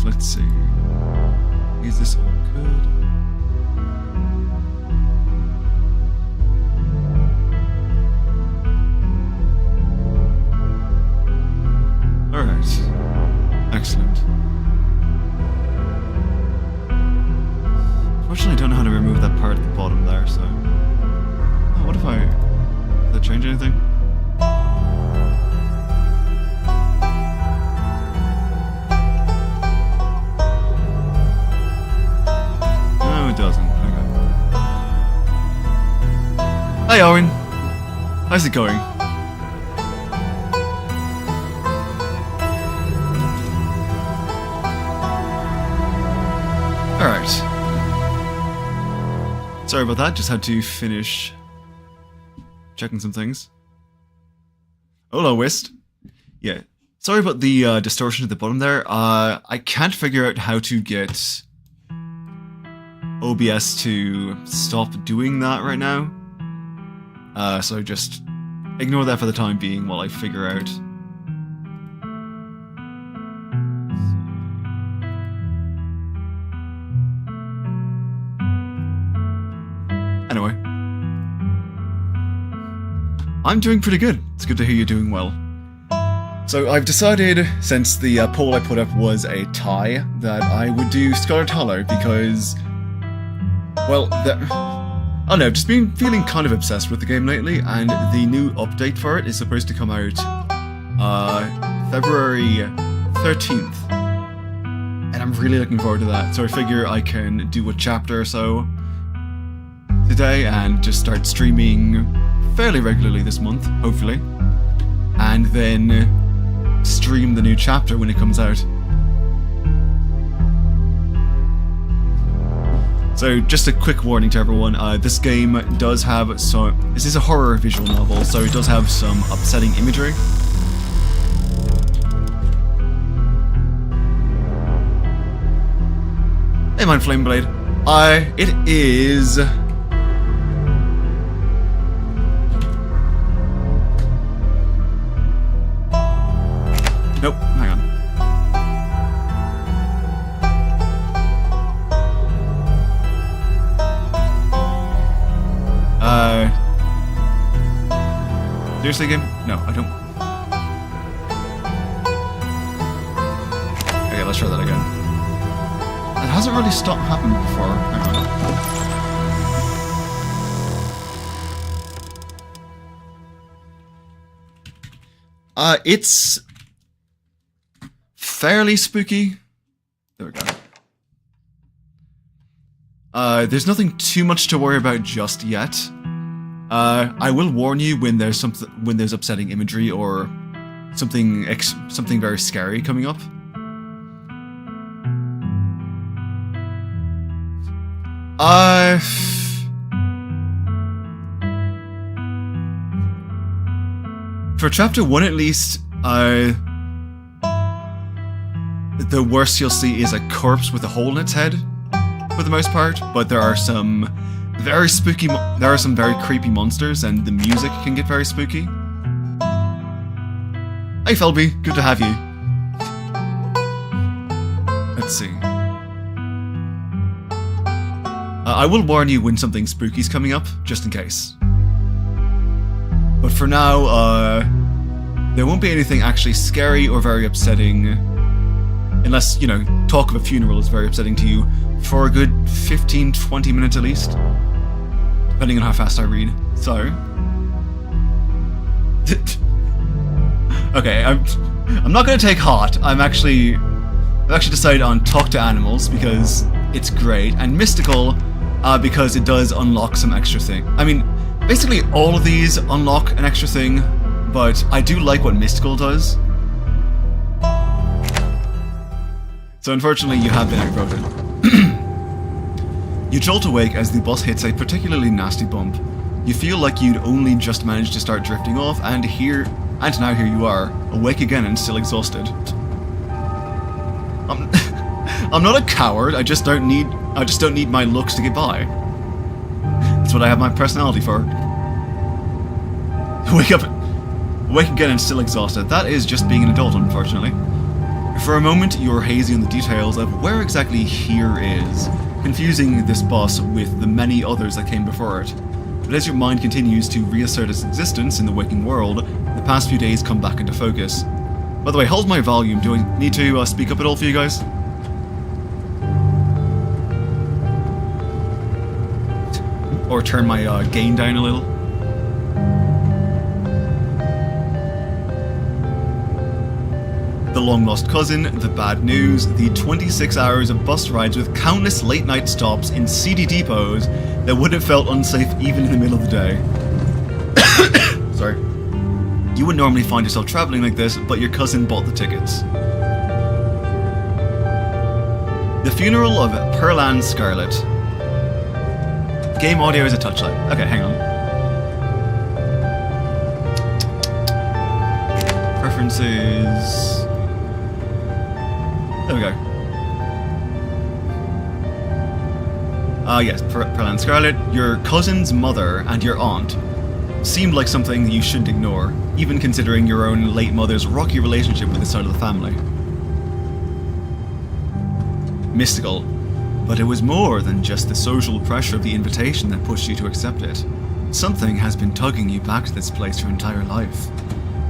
let's see. Is this all good? Alright. Excellent. Unfortunately, I don't know how to remove that part at the bottom there, so... Oh, what if I... Does that change anything? No, it doesn't. Okay. Hey, Owen! How's it going? Alright. Sorry about that, just had to finish checking some things. Hola, Wist. Yeah, sorry about the distortion at the bottom there. I can't figure out how to get OBS to stop doing that right now. So just ignore that for the time being while I figure out. Anyway. I'm doing pretty good. It's good to hear you're doing well. So I've decided, since the poll I put up was a tie, that I would do Scarlet Hollow because, well, I don't know, just been feeling kind of obsessed with the game lately, and the new update for it is supposed to come out February 13th. And I'm really looking forward to that, so I figure I can do a chapter or so today and just start streaming fairly regularly this month, hopefully, and then stream the new chapter when it comes out. So just a quick warning to everyone, this game does have some... This is a horror visual novel, so it does have some upsetting imagery. Hey man, Flameblade. It is... Nope, hang on. Seriously, game? No, I don't. Okay, let's try that again. It hasn't really stopped happening before. Hang on. It's fairly spooky. There we go. There's nothing too much to worry about just yet. I will warn you when there's upsetting imagery or something very scary coming up. For chapter 1 at least, the worst you'll see is a corpse with a hole in its head, for the most part, but there are some very spooky, there are some very creepy monsters, and the music can get very spooky. Hey Felby, good to have you. Let's see. I will warn you when something spooky's coming up, just in case. But for now, there won't be anything actually scary or very upsetting, unless, you know, talk of a funeral is very upsetting to you, for a good 15-20 minutes at least. Depending on how fast I read. So... okay, I'm not gonna take heart. I've actually decided on Talk to Animals because it's great, and Mystical because it does unlock some extra thing. I mean, basically all of these unlock an extra thing, but I do like what Mystical does. So unfortunately you have been outvoted. You jolt awake as the bus hits a particularly nasty bump. You feel like you'd only just managed to start drifting off, and now here you are, awake again and still exhausted. I'm not a coward, I just don't need my looks to get by. That's what I have my personality for. Awake again and still exhausted. That is just being an adult, unfortunately. For a moment, you're hazy on the details of where exactly here is, confusing this boss with the many others that came before it. But as your mind continues to reassert its existence in the waking world, the past few days come back into focus. By the way, hold my volume. Do I need to speak up at all for you guys? Or turn my gain down a little? The long-lost cousin, the bad news, the 26 hours of bus rides with countless late-night stops in seedy depots that would have felt unsafe even in the middle of the day. Sorry. You would normally find yourself traveling like this, but your cousin bought the tickets. The funeral of Plays Scarlet. Game audio is a touchlight. Okay, hang on. Preferences... There we go. Yes, Plays Scarlet, your cousin's mother and your aunt seemed like something you shouldn't ignore, even considering your own late mother's rocky relationship with this side of the family. Mystical, but it was more than just the social pressure of the invitation that pushed you to accept it. Something has been tugging you back to this place your entire life.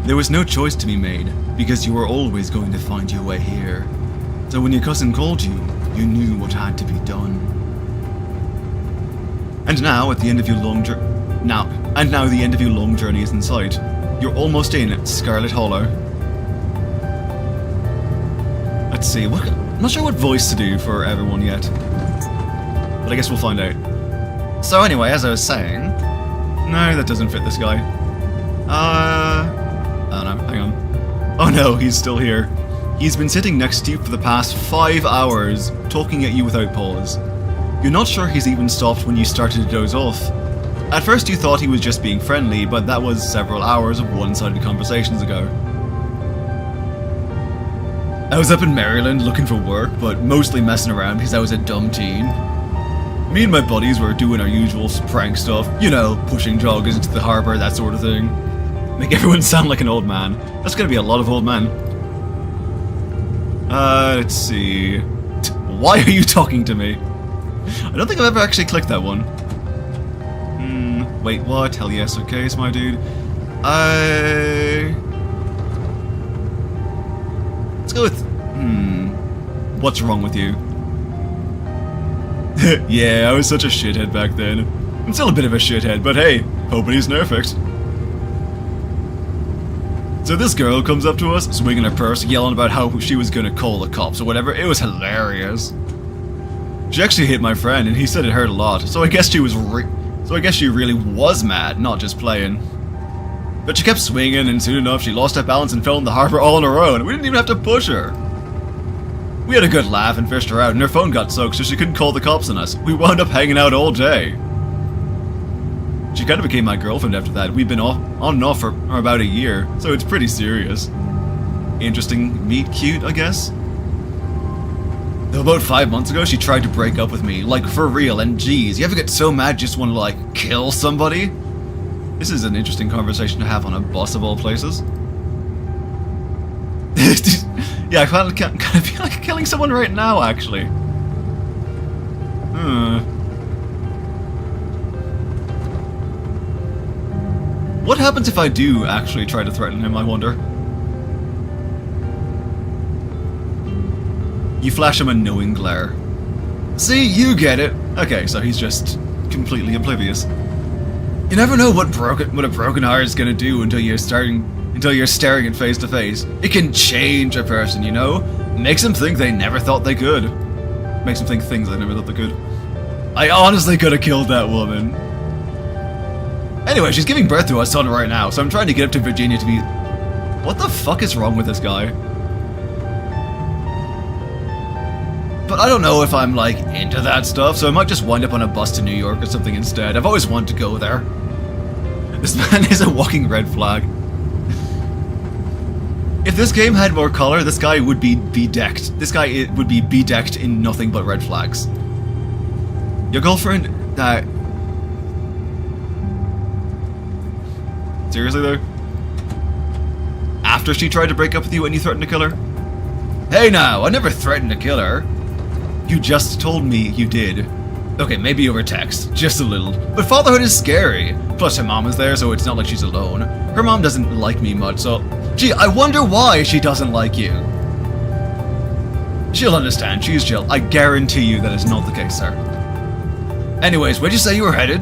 There was no choice to be made, because you were always going to find your way here. So when your cousin called you, you knew what had to be done. And now, at the end of your long journey, the end of your long journey is in sight. You're almost in Scarlet Hollow. Let's see. I'm not sure what voice to do for everyone yet, but I guess we'll find out. So anyway, as I was saying, no, that doesn't fit this guy. I don't know. Hang on. Oh no, he's still here. He's been sitting next to you for the past 5 hours, talking at you without pause. You're not sure he's even stopped when you started to doze off. At first you thought he was just being friendly, but that was several hours of one-sided conversations ago. I was up in Maryland looking for work, but mostly messing around because I was a dumb teen. Me and my buddies were doing our usual prank stuff, you know, pushing joggers into the harbour, that sort of thing. Make everyone sound like an old man. That's gonna be a lot of old men. Let's see. Why are you talking to me? I don't think I've ever actually clicked that one. Wait, what? Hell yes, okay, it's my dude. Let's go with... What's wrong with you? Yeah, I was such a shithead back then. I'm still a bit of a shithead, but hey, hoping he's perfect. So this girl comes up to us, swinging her purse, yelling about how she was gonna call the cops or whatever. It was hilarious. She actually hit my friend, and he said it hurt a lot. So I guess she really was mad, not just playing. But she kept swinging, and soon enough, she lost her balance and fell in the harbor all on her own. We didn't even have to push her. We had a good laugh and fished her out, and her phone got soaked, so she couldn't call the cops on us. We wound up hanging out all day. She kind of became my girlfriend after that. We've been on and off for about a year, so it's pretty serious. Interesting, meet cute, I guess? Though about 5 months ago, she tried to break up with me, like for real, and geez, you ever get so mad you just want to, like, kill somebody? This is an interesting conversation to have on a bus of all places. Yeah, I kind of feel like killing someone right now, actually. What happens if I do actually try to threaten him, I wonder? You flash him a knowing glare. See, you get it. Okay, so he's just completely oblivious. You never know what a broken heart is gonna do until you're staring it face to face. It can change a person, you know? Makes them think they never thought they could. Makes them think things they never thought they could. I honestly could have killed that woman. Anyway, she's giving birth to a son right now, so I'm trying to get up to Virginia to be... What the fuck is wrong with this guy? But I don't know if I'm, like, into that stuff, so I might just wind up on a bus to New York or something instead. I've always wanted to go there. This man is a walking red flag. If this game had more color, this guy would be bedecked. This guy would be bedecked in nothing but red flags. Your girlfriend... Seriously, though? After she tried to break up with you and you threatened to kill her? Hey now, I never threatened to kill her. You just told me you did. Okay, maybe over text, just a little. But fatherhood is scary. Plus her mom is there, so it's not like she's alone. Her mom doesn't like me much, so... Gee, I wonder why she doesn't like you. She'll understand, she's chill. I guarantee you that is not the case, sir. Anyways, where'd you say you were headed?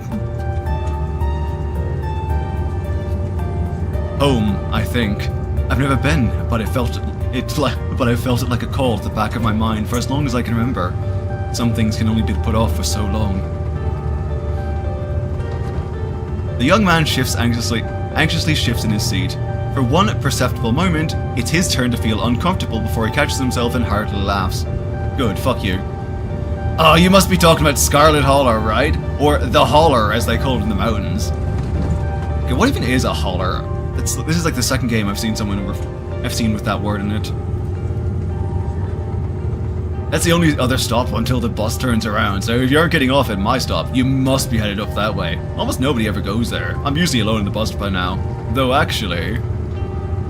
Home, I think. I've never been, but I felt it like a call at the back of my mind for as long as I can remember. Some things can only be put off for so long. The young man anxiously shifts in his seat. For one perceptible moment, it's his turn to feel uncomfortable before he catches himself and heartily laughs. Good, fuck you. Oh, you must be talking about Scarlet Hollow, right? Or the Holler, as they call it in the mountains. Okay, what even is a holler? This is like the second game I've seen with that word in it. That's the only other stop until the bus turns around, so if you aren't getting off at my stop, you must be headed up that way. Almost nobody ever goes there. I'm usually alone in the bus by now. Though actually,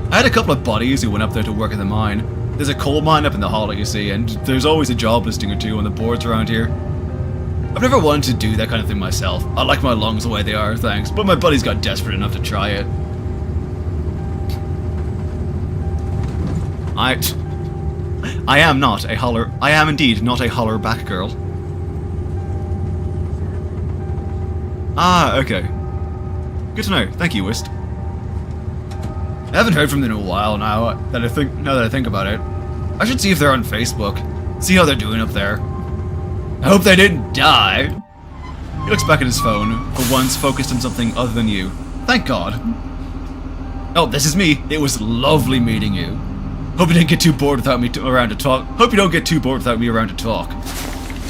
I had a couple of buddies who went up there to work at the mine. There's a coal mine up in the hollow, you see, and there's always a job listing or two on the boards around here. I've never wanted to do that kind of thing myself. I like my lungs the way they are, thanks, but my buddies got desperate enough to try it. I am indeed not a holler back girl. Ah, okay. Good to know. Thank you, Wist. I haven't heard from them in a while now that I think about it. I should see if they're on Facebook. See how they're doing up there. I hope they didn't die. He looks back at his phone, for once focused on something other than you. Thank God. Oh, this is me. It was lovely meeting you. Hope you didn't get too bored without me around to talk. Hope you don't get too bored without me around to talk.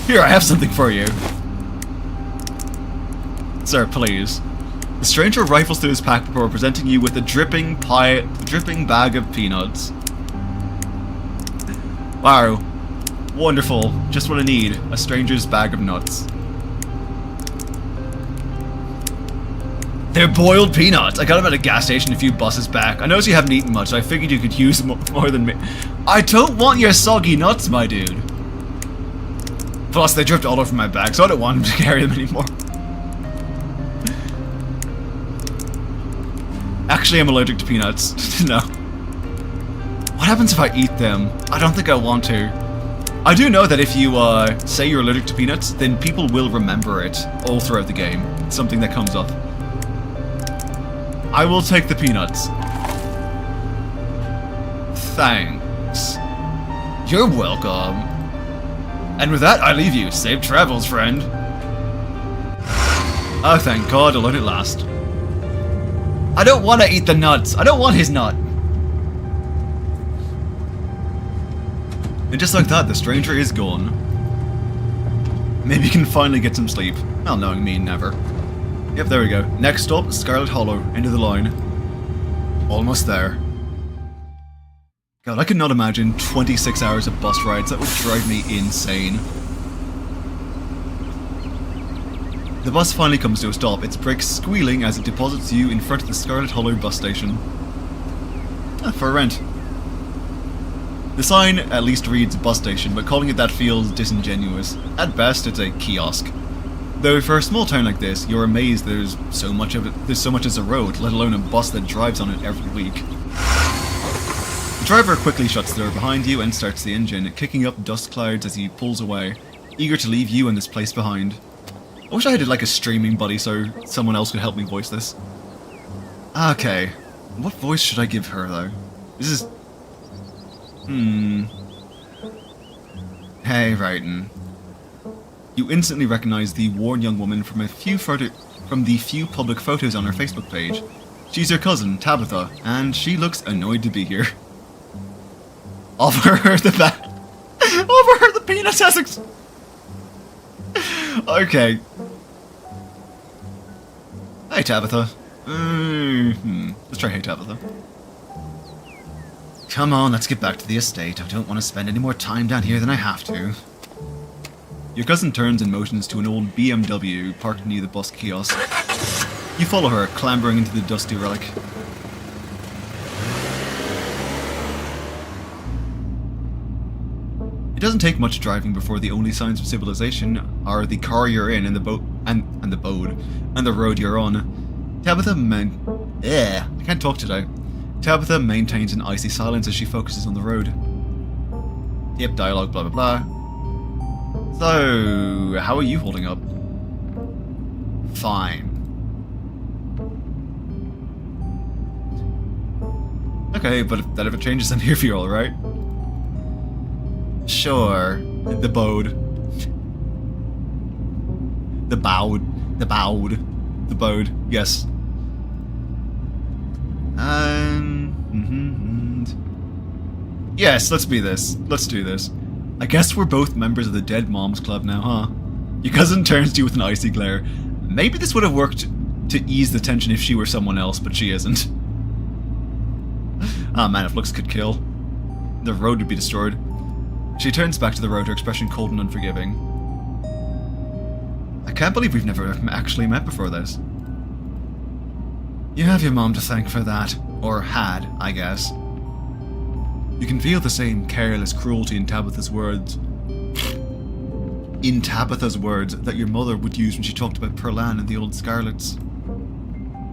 Here, I have something for you. Sir, please. The stranger rifles through his pack before presenting you with a dripping bag of peanuts. Wow. Wonderful. Just what I need. A stranger's bag of nuts. They're boiled peanuts. I got them at a gas station a few buses back. I noticed you haven't eaten much, so I figured you could use more than me. I don't want your soggy nuts, my dude. Plus, they dripped all over my bag, so I don't want to carry them anymore. Actually, I'm allergic to peanuts. No. What happens if I eat them? I don't think I want to. I do know that if you say you're allergic to peanuts, then people will remember it all throughout the game. It's something that comes up. I will take the peanuts. Thanks. You're welcome. And with that, I leave you. Safe travels, friend. Oh, thank God, alone at last. I don't want to eat the nuts. I don't want his nut. And just like that, the stranger is gone. Maybe you can finally get some sleep. Well, knowing me, never. Yep, there we go. Next stop, Scarlet Hollow. End of the line. Almost there. God, I could not imagine 26 hours of bus rides. That would drive me insane. The bus finally comes to a stop, its brakes squealing as it deposits you in front of the Scarlet Hollow bus station. For rent. The sign at least reads bus station, but calling it that feels disingenuous. At best, it's a kiosk. Though for a small town like this, you're amazed there's so much as a road, let alone a bus that drives on it every week. The driver quickly shuts the door behind you and starts the engine, kicking up dust clouds as he pulls away, eager to leave you and this place behind. I wish I had like a streaming buddy so someone else could help me voice this. Okay, what voice should I give her though? This is... Hey, Writin. You instantly recognize the worn young woman from the few public photos on her Facebook page. She's your cousin, Tabitha, and she looks annoyed to be here. Offer her the peanut Essex. Okay. Hey, Tabitha. Let's try hey, Tabitha. Come on, let's get back to the estate. I don't want to spend any more time down here than I have to. Your cousin turns and motions to an old BMW parked near the bus kiosk. You follow her, clambering into the dusty relic. It doesn't take much driving before the only signs of civilization are the car you're in and the boat and the road you're on. I can't talk today. Tabitha maintains an icy silence as she focuses on the road. Yep, dialogue, blah blah blah. So, how are you holding up? Fine. Okay, but if it changes, I'm here for you, alright? Sure. The bowed. The bowed. The bowed. The bowed. Yes. Yes, let's be this. Let's do this. I guess we're both members of the Dead Moms Club now, huh? Your cousin turns to you with an icy glare. Maybe this would have worked to ease the tension if she were someone else, but she isn't. Ah man, if looks could kill, the road would be destroyed. She turns back to the road, her expression cold and unforgiving. I can't believe we've never actually met before this. You have your mom to thank for that. Or had, I guess. You can feel the same careless cruelty in Tabitha's words. In Tabitha's words that your mother would use when she talked about Perlan and the old Scarlets.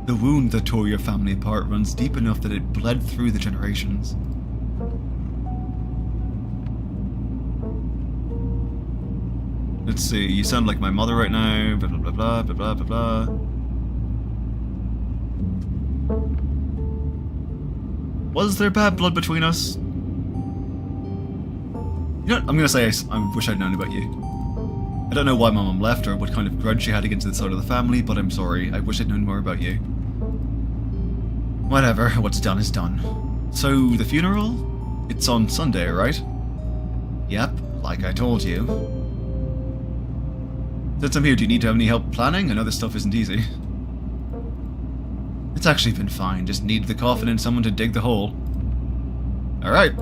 The wound that tore your family apart runs deep enough that it bled through the generations. Let's see, you sound like my mother right now, blah blah blah blah blah blah blah. Was there bad blood between us? You know what, I'm gonna say I wish I'd known about you. I don't know why my mom left or what kind of grudge she had against this side of the family, but I'm sorry, I wish I'd known more about you. Whatever, what's done is done. So, the funeral? It's on Sunday, right? Yep, like I told you. Since I'm here, do you need to have any help planning? I know this stuff isn't easy. It's actually been fine, just need the coffin and someone to dig the hole. Alright.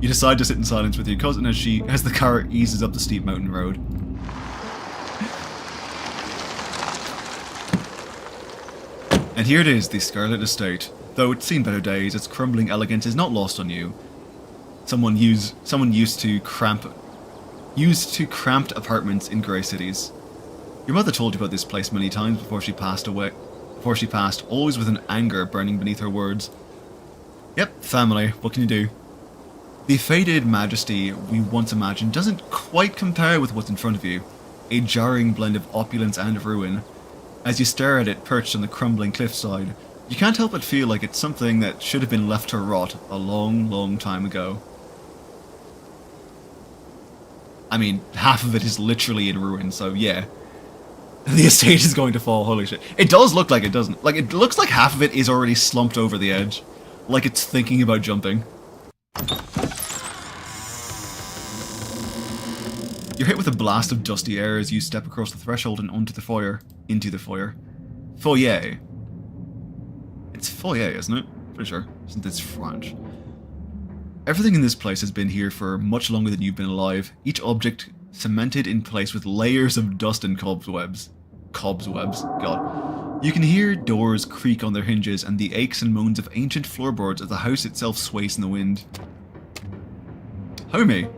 You decide to sit in silence with your cousin as the car eases up the steep mountain road. And here it is, the Scarlet Estate. Though it's seen better days, its crumbling elegance is not lost on you. Someone used to cramped apartments in grey cities. Your mother told you about this place many times before she passed, always with an anger burning beneath her words. Yep, family, what can you do? The faded majesty we once imagined doesn't quite compare with what's in front of you. A jarring blend of opulence and ruin. As you stare at it perched on the crumbling cliffside, you can't help but feel like it's something that should have been left to rot a long, long time ago. I mean, half of it is literally in ruin, so yeah. The estate is going to fall, holy shit. It does look like it, doesn't it? Like, it looks like half of it is already slumped over the edge. Like it's thinking about jumping. You're hit with a blast of dusty air as you step across the threshold and into the foyer. Foyer. It's foyer, isn't it? Pretty sure. Isn't this French? Everything in this place has been here for much longer than you've been alive. Each object cemented in place with layers of dust and cobwebs. Cobwebs, God. You can hear doors creak on their hinges and the aches and moans of ancient floorboards as the house itself sways in the wind. Homie.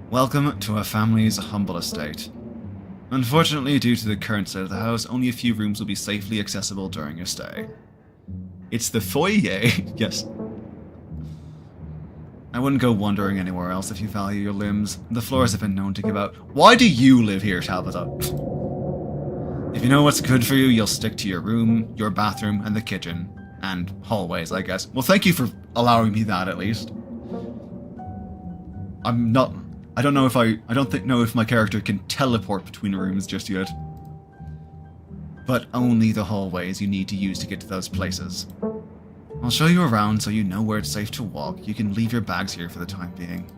Welcome to our family's humble estate. Unfortunately, due to the current state of the house, only a few rooms will be safely accessible during your stay. It's the foyer, yes. I wouldn't go wandering anywhere else if you value your limbs. The floors have been known to give out. Why do you live here, Tabitha? If you know what's good for you, you'll stick to your room, your bathroom, and the kitchen. And hallways, I guess. Well, thank you for allowing me that, at least. I don't know if my character can teleport between rooms just yet. But only the hallways you need to use to get to those places. I'll show you around so you know where it's safe to walk. You can leave your bags here for the time being.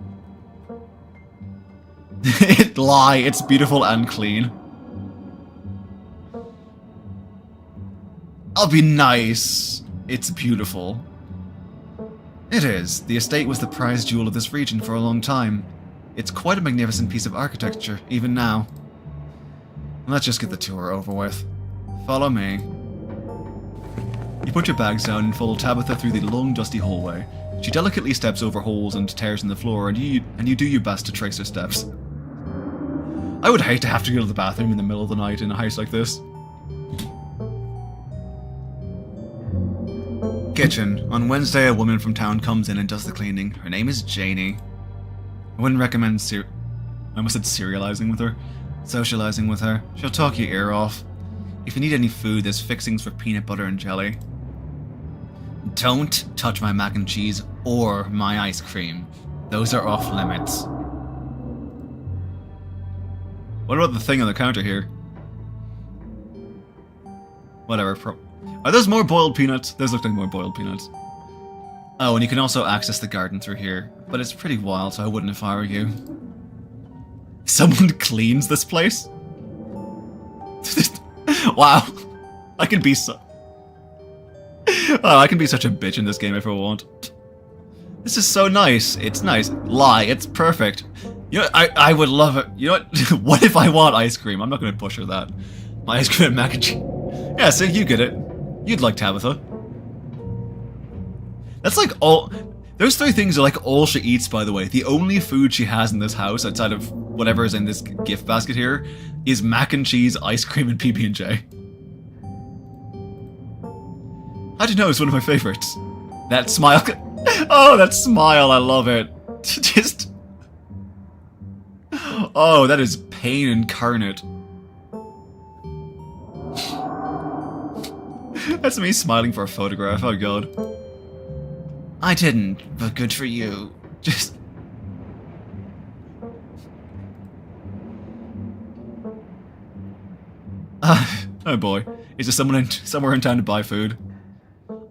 Lie, it's beautiful and clean. I'll be nice. It's beautiful. It is. The estate was the prized jewel of this region for a long time. It's quite a magnificent piece of architecture, even now. Let's just get the tour over with. Follow me. You put your bags down and follow Tabitha through the long, dusty hallway. She delicately steps over holes and tears in the floor, and you do your best to trace her steps. I would hate to have to go to the bathroom in the middle of the night in a house like this. Kitchen. On Wednesday, a woman from town comes in and does the cleaning. Her name is Janie. I wouldn't recommend I almost said serializing with her. Socializing with her. She'll talk your ear off. If you need any food, there's fixings for peanut butter and jelly. Don't touch my mac and cheese or my ice cream. Those are off limits. What about the thing on the counter here? Whatever. Are those more boiled peanuts? Those look like more boiled peanuts. Oh, and you can also access the garden through here. But it's pretty wild, so I wouldn't if I were you. Someone cleans this place? Wow. I can be so... Oh, I can be such a bitch in this game if I want. This is so nice. It's nice. Lie. It's perfect. You know, I would love it. You know what? What if I want ice cream? I'm not going to push her that. My ice cream and mac and cheese. Yeah, so you get it. You'd like Tabitha. That's like all... Those three things are like all she eats, by the way. The only food she has in this house, outside of whatever is in this gift basket here, is mac and cheese, ice cream, and PB&J. How do you know it's one of my favorites? That smile. Oh, that smile, I love it. Just... Oh, that is pain incarnate. That's me smiling for a photograph, oh god. I didn't, but good for you. Just... oh boy. Is there someone somewhere in town to buy food?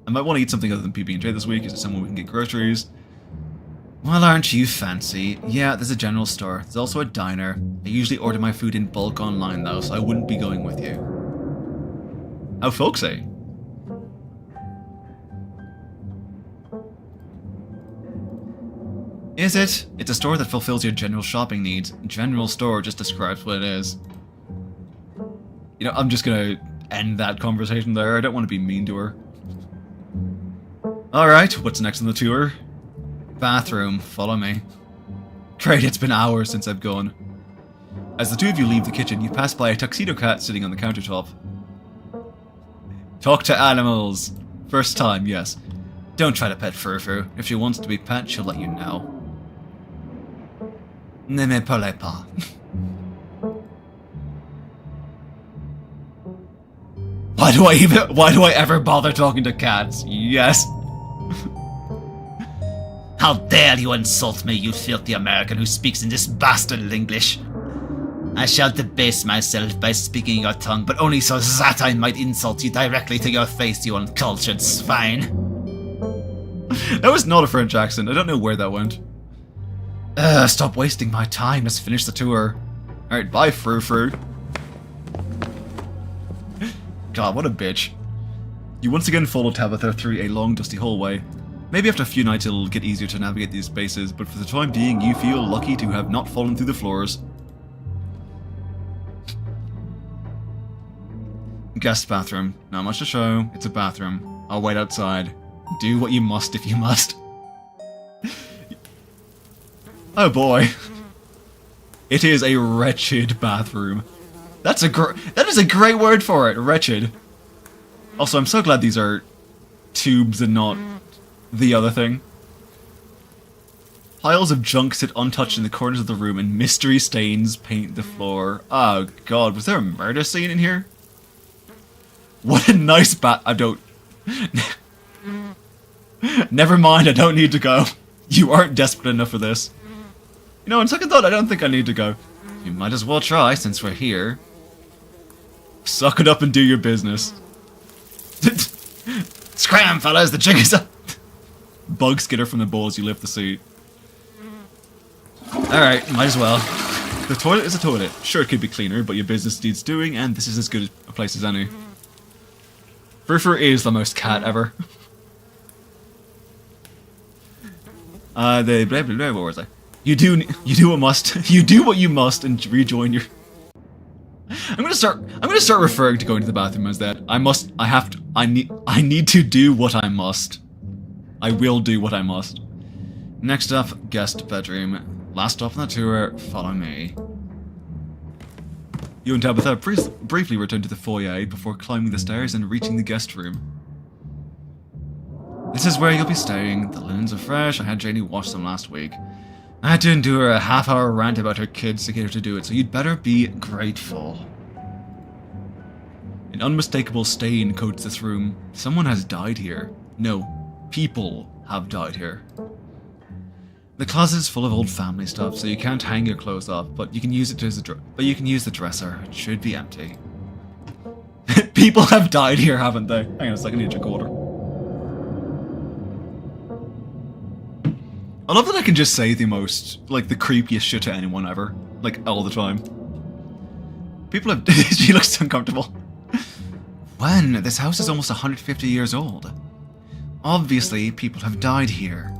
I might want to eat something other than PB&J this week. Is there someone we can get groceries? Well, aren't you fancy? Yeah, there's a general store. There's also a diner. I usually order my food in bulk online though, so I wouldn't be going with you. How folksy. Is it? It's a store that fulfills your general shopping needs. General store just describes what it is. You know, I'm just gonna end that conversation there. I don't want to be mean to her. Alright, what's next on the tour? Bathroom, follow me. Great, it's been hours since I've gone. As the two of you leave the kitchen, you pass by a tuxedo cat sitting on the countertop. Talk to animals. First time, yes. Don't try to pet Furfur. If she wants to be pet, she'll let you know. Ne me parlez pas. Why do I ever bother talking to cats? Yes. How dare you insult me, you filthy American who speaks in this bastard English. I shall debase myself by speaking your tongue, but only so that I might insult you directly to your face, you uncultured swine. That was not a French accent. I don't know where that went. Stop wasting my time. Let's finish the tour. Alright, bye, Frou-Frou. God, what a bitch. You once again follow Tabitha through a long, dusty hallway. Maybe after a few nights it'll get easier to navigate these spaces, but for the time being you feel lucky to have not fallen through the floors. Guest bathroom. Not much to show. It's a bathroom. I'll wait outside. Do what you must if you must. Oh boy. It is a wretched bathroom. That is a great word for it. Wretched. Also, I'm so glad these are tubes and not the other thing. Piles of junk sit untouched in the corners of the room and mystery stains paint the floor. Oh god, was there a murder scene in here? What a nice I don't... Never mind, I don't need to go. You aren't desperate enough for this. You know, on second thought, I don't think I need to go. You might as well try, since we're here. Suck it up and do your business. Scram, fellas, the jig is up! Bug skitter from the bowl as you lift the seat. Alright, might as well. The toilet is a toilet. Sure, it could be cleaner, but your business needs doing, and this is as good a place as any. Furfur is the most cat ever. What was I? You do what you must and rejoin your... I'm gonna start referring to going to the bathroom as that. I need to do what I must. I will do what I must. Next up, guest bedroom. Last stop on the tour, follow me. You and Tabitha briefly return to the foyer before climbing the stairs and reaching the guest room. This is where you'll be staying. The linens are fresh. I had Janie wash them last week. I had to endure a half-hour rant about her kids to get her to do it, so you'd better be grateful. An unmistakable stain coats this room. Someone has died here. No, people have died here. The closet is full of old family stuff, so you can't hang your clothes up, but you can use it as you can use the dresser. It should be empty. People have died here, haven't they? Hang on a second, I need to drink water. I love that I can just say the most, like, the creepiest shit to anyone ever. Like, all the time. People have... She looks uncomfortable. When? This house is almost 150 years old. Obviously, people have died here.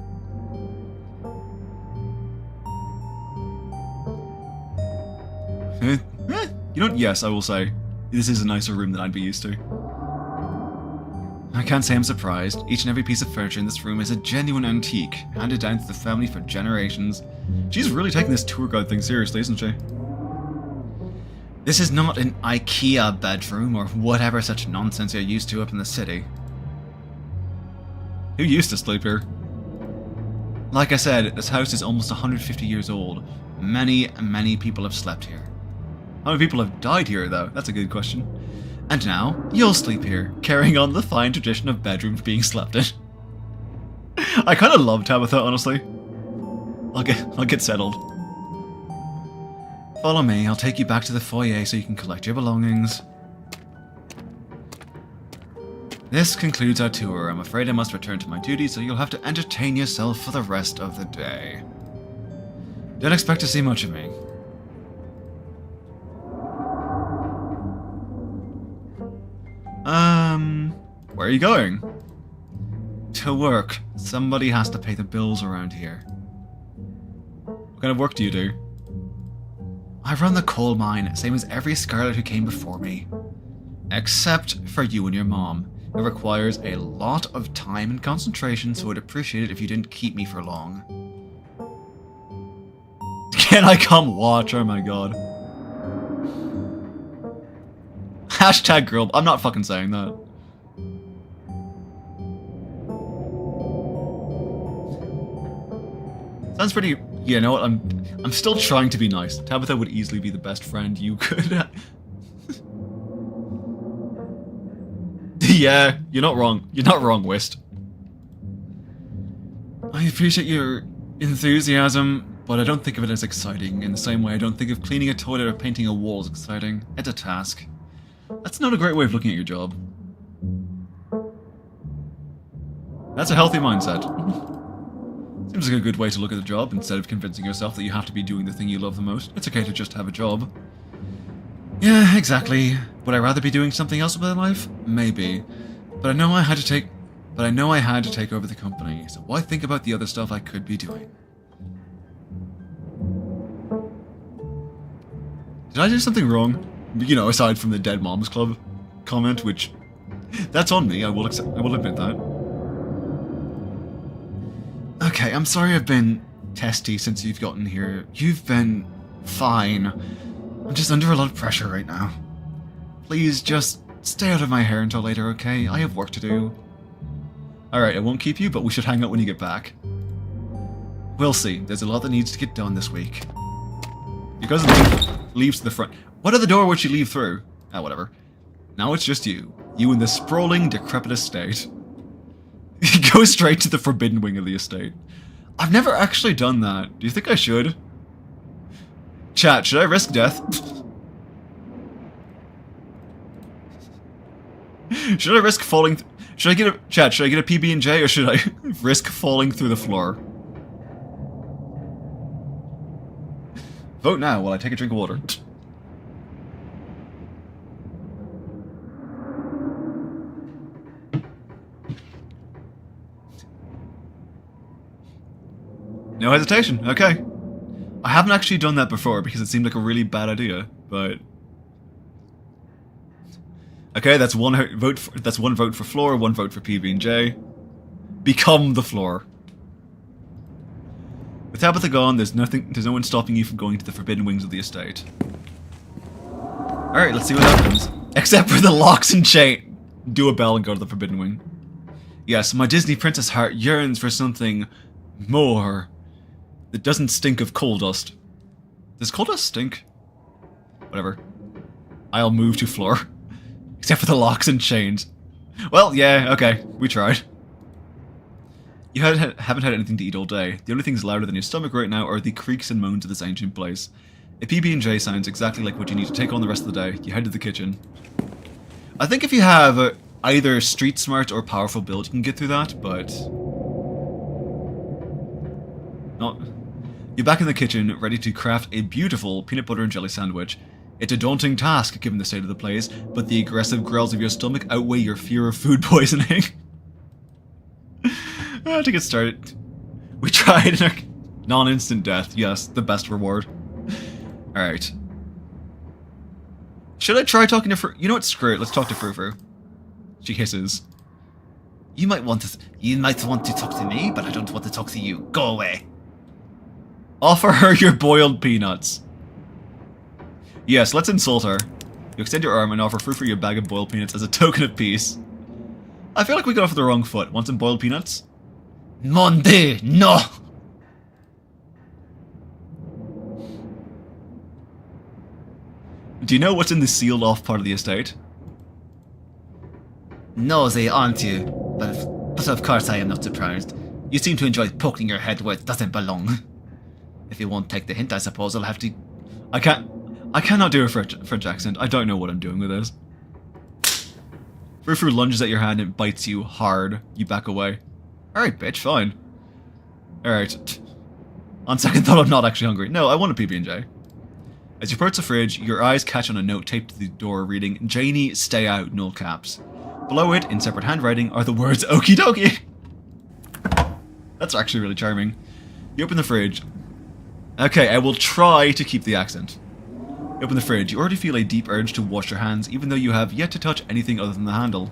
You know what? Yes, I will say. This is a nicer room than I'd be used to. I can't say I'm surprised. Each and every piece of furniture in this room is a genuine antique, handed down to the family for generations. She's really taking this tour guide thing seriously, isn't she? This is not an IKEA bedroom or whatever such nonsense you're used to up in the city. Who used to sleep here? Like I said, this house is almost 150 years old. Many, many people have slept here. How many people have died here, though? That's a good question. And now, you'll sleep here, carrying on the fine tradition of bedrooms being slept in. I kind of love Tabitha, honestly. I'll get settled. Follow me, I'll take you back to the foyer so you can collect your belongings. This concludes our tour. I'm afraid I must return to my duties, so you'll have to entertain yourself for the rest of the day. Don't expect to see much of me. Where are you going? To work. Somebody has to pay the bills around here. What kind of work do you do? I run the coal mine, same as every Scarlet who came before me. Except for you and your mom. It requires a lot of time and concentration, so I'd appreciate it if you didn't keep me for long. Can I come watch? Oh my god. Hashtag girl. I'm not fucking saying that. Sounds pretty... You know what? I'm still trying to be nice. Tabitha would easily be the best friend you could... Yeah, you're not wrong. You're not wrong, Wist. I appreciate your enthusiasm, but I don't think of it as exciting. In the same way I don't think of cleaning a toilet or painting a wall as exciting. It's a task. That's not a great way of looking at your job. That's a healthy mindset. Seems like a good way to look at the job, instead of convincing yourself that you have to be doing the thing you love the most. It's okay to just have a job. Yeah, exactly. Would I rather be doing something else with my life? Maybe. But I know I had to take over the company, so why think about the other stuff I could be doing? Did I do something wrong? You know, aside from the Dead Moms Club comment, which... That's on me, I will admit that. Okay, I'm sorry I've been testy since you've gotten here. You've been fine. I'm just under a lot of pressure right now. Please, just stay out of my hair until later, okay? I have work to do. Alright, I won't keep you, but we should hang out when you get back. We'll see. There's a lot that needs to get done this week. Your cousin leaves to the front. What other door would she leave through? Ah, whatever. Now it's just you. You in the sprawling, decrepit estate. Go straight to the forbidden wing of the estate. I've never actually done that. Do you think I should? Chat, should I risk death? Should I risk falling... Should I get a... Chat, should I get a PB&J or should I risk falling through the floor? Vote now while I take a drink of water. No hesitation, okay. I haven't actually done that before because it seemed like a really bad idea, but... Okay, that's one vote for floor, one vote for PB&J. Become the floor. With Tabitha gone, there's no one stopping you from going to the forbidden wings of the estate. Alright, let's see what happens. Except for the locks and chain. Do a bell and go to the forbidden wing. Yes, my Disney princess heart yearns for something more that doesn't stink of coal dust. Does coal dust stink? Whatever. I'll move to floor. Except for the locks and chains. Well, yeah, okay, we tried. You haven't had anything to eat all day. The only things louder than your stomach right now are the creaks and moans of this ancient place. A PB&J sounds exactly like what you need to take on the rest of the day. You head to the kitchen. I think if you have either street smart or powerful build, you can get through that, but... Not... You're back in the kitchen, ready to craft a beautiful peanut butter and jelly sandwich. It's a daunting task, given the state of the place, but the aggressive growls of your stomach outweigh your fear of food poisoning. To get started, we tried a non-instant death. Yes, the best reward. Alright. Should I try talking to Fru? You know what? Screw it. Let's talk to Frou-Frou. She hisses. You might want to talk to me, but I don't want to talk to you. Go away. Offer her your boiled peanuts. Yes, let's insult her. You extend your arm and offer Frou-Frou your bag of boiled peanuts as a token of peace. I feel like we got off the wrong foot. Want some boiled peanuts? Mon Dieu, no! Do you know what's in the sealed off part of the estate? Nosy, aren't you? But of course I am not surprised. You seem to enjoy poking your head where it doesn't belong. If you won't take the hint, I suppose I'll have to... I cannot do a French accent. I don't know what I'm doing with this. Frou-Frou lunges at your hand and bites you hard. You back away. Alright, bitch, fine. Alright. On second thought, I'm not actually hungry. No, I want a PB&J. As you approach the fridge, your eyes catch on a note taped to the door reading, Janie, stay out, no caps. Below it, in separate handwriting, are the words, okie dokie. That's actually really charming. You open the fridge. Okay, I will try to keep the accent. You open the fridge. You already feel a deep urge to wash your hands, even though you have yet to touch anything other than the handle.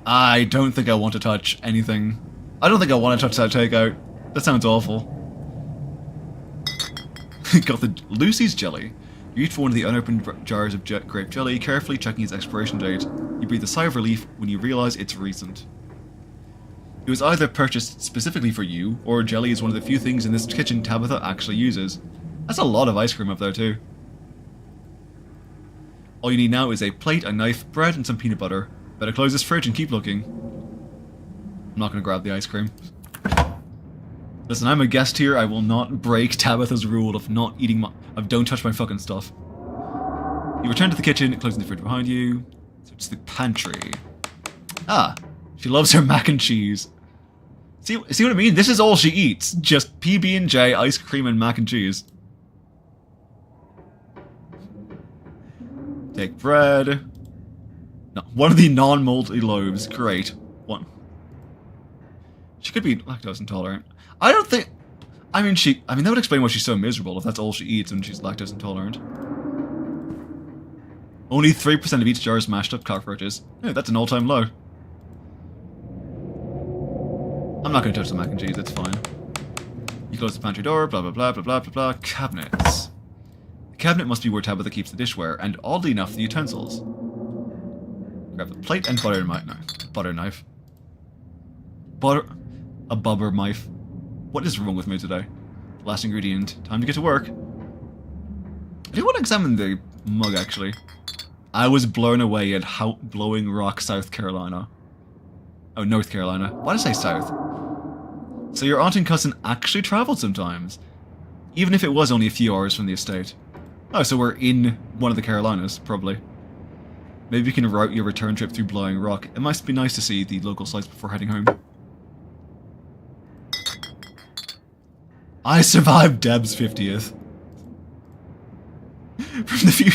I don't think I want to touch anything. I don't think I want to touch that takeout. That sounds awful. Got the Lucy's jelly. You reach for one of the unopened jars of grape jelly, carefully checking its expiration date. You breathe a sigh of relief when you realize it's recent. It was either purchased specifically for you, or jelly is one of the few things in this kitchen Tabitha actually uses. That's a lot of ice cream up there too. All you need now is a plate, a knife, bread, and some peanut butter. Better close this fridge and keep looking. I'm not going to grab the ice cream. Listen, I'm a guest here. I will not break Tabitha's rule of not eating of don't touch my fucking stuff. You return to the kitchen, closing the fridge behind you. So it's the pantry. Ah, she loves her mac and cheese. See what I mean? This is all she eats. Just PB&J, ice cream, and mac and cheese. Take bread. No, one of the non-moldy loaves. Great. One. She could be lactose intolerant. I don't think... I mean, that would explain why she's so miserable if that's all she eats and she's lactose intolerant. Only 3% of each jar is mashed up cockroaches. Yeah, that's an all-time low. I'm not going to touch the mac and cheese, it's fine. You close the pantry door, blah blah blah blah blah blah blah. Cabinets. The cabinet must be where Tabitha keeps the dishware, and oddly enough, the utensils. Grab the plate and butter knife. No, butter knife. A bubber knife. What is wrong with me today? Last ingredient. Time to get to work. I do want to examine the mug, actually. I was blown away at how Blowing Rock, South Carolina. Oh, North Carolina. Why did I say South? So your aunt and cousin actually traveled sometimes. Even if it was only a few hours from the estate. Oh, so we're in one of the Carolinas, probably. Maybe you can route your return trip through Blowing Rock. It must be nice to see the local sites before heading home. I survived Deb's 50th. From the few...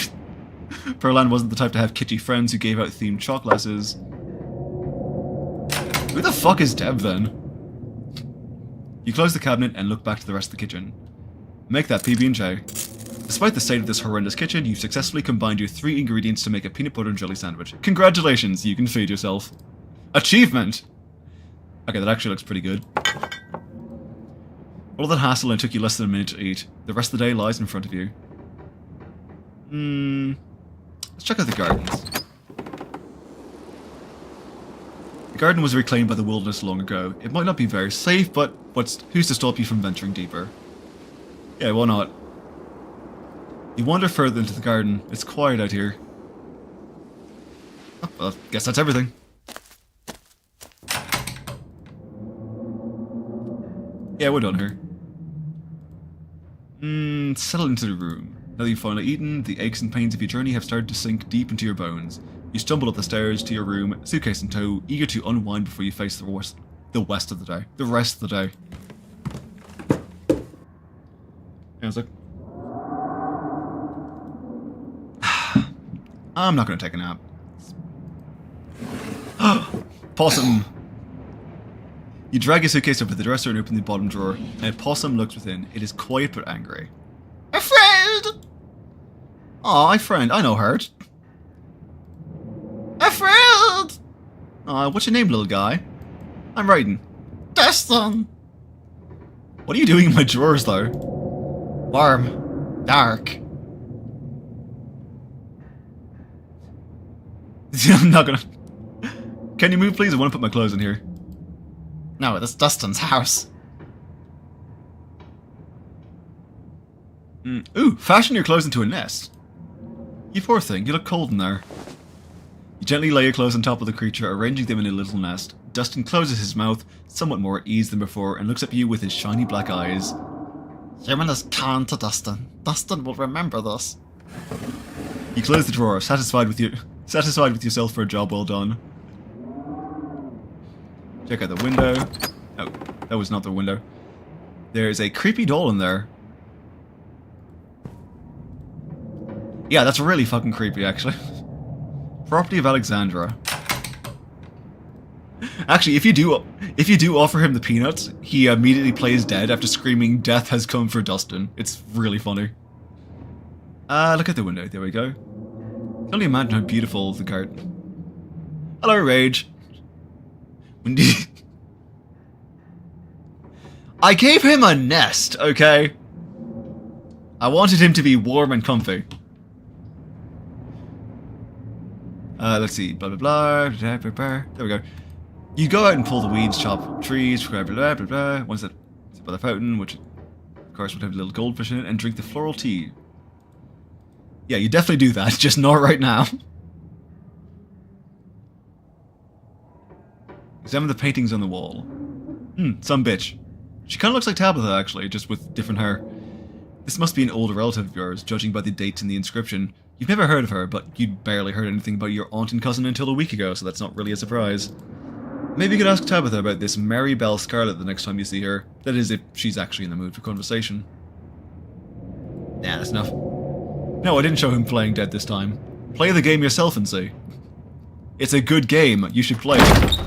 Pearland wasn't the type to have kitschy friends who gave out themed shot glasses. Who the fuck is Deb, then? You close the cabinet and look back to the rest of the kitchen. Make that PB&J. Despite the state of this horrendous kitchen, you've successfully combined your 3 ingredients to make a peanut butter and jelly sandwich. Congratulations, you can feed yourself. Achievement! Okay, that actually looks pretty good. All of that hassle and it took you less than a minute to eat. The rest of the day lies in front of you. Let's check out the gardens. The garden was reclaimed by the wilderness long ago. It might not be very safe, but who's to stop you from venturing deeper? Yeah, why not? You wander further into the garden. It's quiet out here. Oh, well, I guess that's everything. Yeah, we're done here. Settle into the room. Now that you've finally eaten, the aches and pains of your journey have started to sink deep into your bones. You stumble up the stairs to your room, suitcase in tow, eager to unwind before you face the rest of the day. The rest of the day. I was like, I'm not going to take a nap. Possum! You drag your suitcase over the dresser and open the bottom drawer. A possum looks within. It is quiet but angry. A friend! Aw, a friend. I know her. A friend! Aw, what's your name, little guy? I'm Writin. Destin! What are you doing in my drawers, though? Warm. Dark. I'm not gonna... Can you move, please? I want to put my clothes in here. No, that's Dustin's house. Ooh, fashion your clothes into a nest. You poor thing, you look cold in there. You gently lay your clothes on top of the creature, arranging them in a little nest. Dustin closes his mouth, somewhat more at ease than before, and looks up at you with his shiny black eyes. Human is kind to Dustin. Dustin will remember this. You close the drawer, satisfied with yourself for a job well done. Check out the window. Oh, that was not the window. There's a creepy doll in there. Yeah, that's really fucking creepy, actually. Property of Alexandra. Actually, if you do offer him the peanuts, he immediately plays dead after screaming, "Death has come for Dustin." It's really funny. Look at the window. There we go. I can only imagine how beautiful the garden. Hello, Rage. I gave him a nest, okay? I wanted him to be warm and comfy. Let's see, blah blah blah, blah, blah, blah. There we go. You go out and pull the weeds, chop trees, blah blah blah blah. Once that by the fountain, which of course would have a little goldfish in it, and drink the floral tea. Yeah, you definitely do that, just not right now. Examine the paintings on the wall. Some bitch. She kind of looks like Tabitha, actually, just with different hair. This must be an older relative of yours, judging by the dates in the inscription. You've never heard of her, but you'd barely heard anything about your aunt and cousin until a week ago, so that's not really a surprise. Maybe you could ask Tabitha about this Mary Belle Scarlet the next time you see her. That is, if she's actually in the mood for conversation. Nah, that's enough. No, I didn't show him playing dead this time. Play the game yourself and see. It's a good game. You should play it.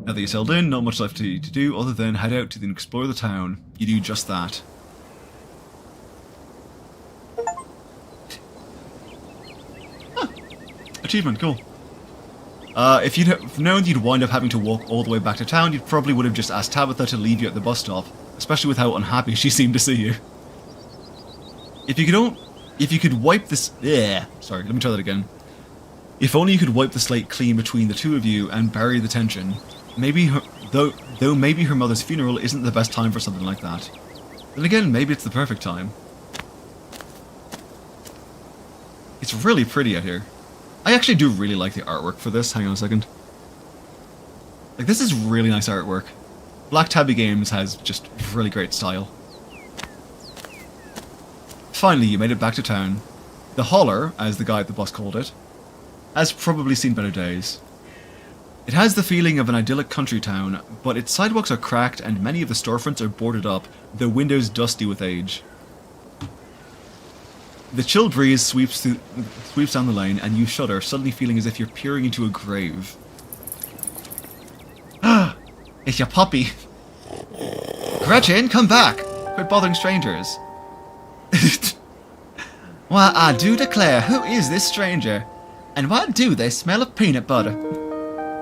Now that you're settled in, not much left to do other than head out to explore the town. You do just that. Achievement, cool. If you'd have known you'd wind up having to walk all the way back to town, you probably would have just asked Tabitha to leave you at the bus stop, especially with how unhappy she seemed to see you. If you could wipe this... Sorry, let me try that again. If only you could wipe the slate clean between the two of you and bury the tension. Maybe though maybe her mother's funeral isn't the best time for something like that. Then again, maybe it's the perfect time. It's really pretty out here. I actually do really like the artwork for this. Hang on a second. Like, this is really nice artwork. Black Tabby Games has just really great style. Finally, you made it back to town. The Holler, as the guy at the bus called it, has probably seen better days. It has the feeling of an idyllic country town, but its sidewalks are cracked and many of the storefronts are boarded up, the windows dusty with age. The chill breeze sweeps down the lane, and you shudder, suddenly feeling as if you're peering into a grave. Ah! It's your puppy! Gretchen, come back! Quit bothering strangers. Well, I do declare, who is this stranger? And why do they smell of peanut butter?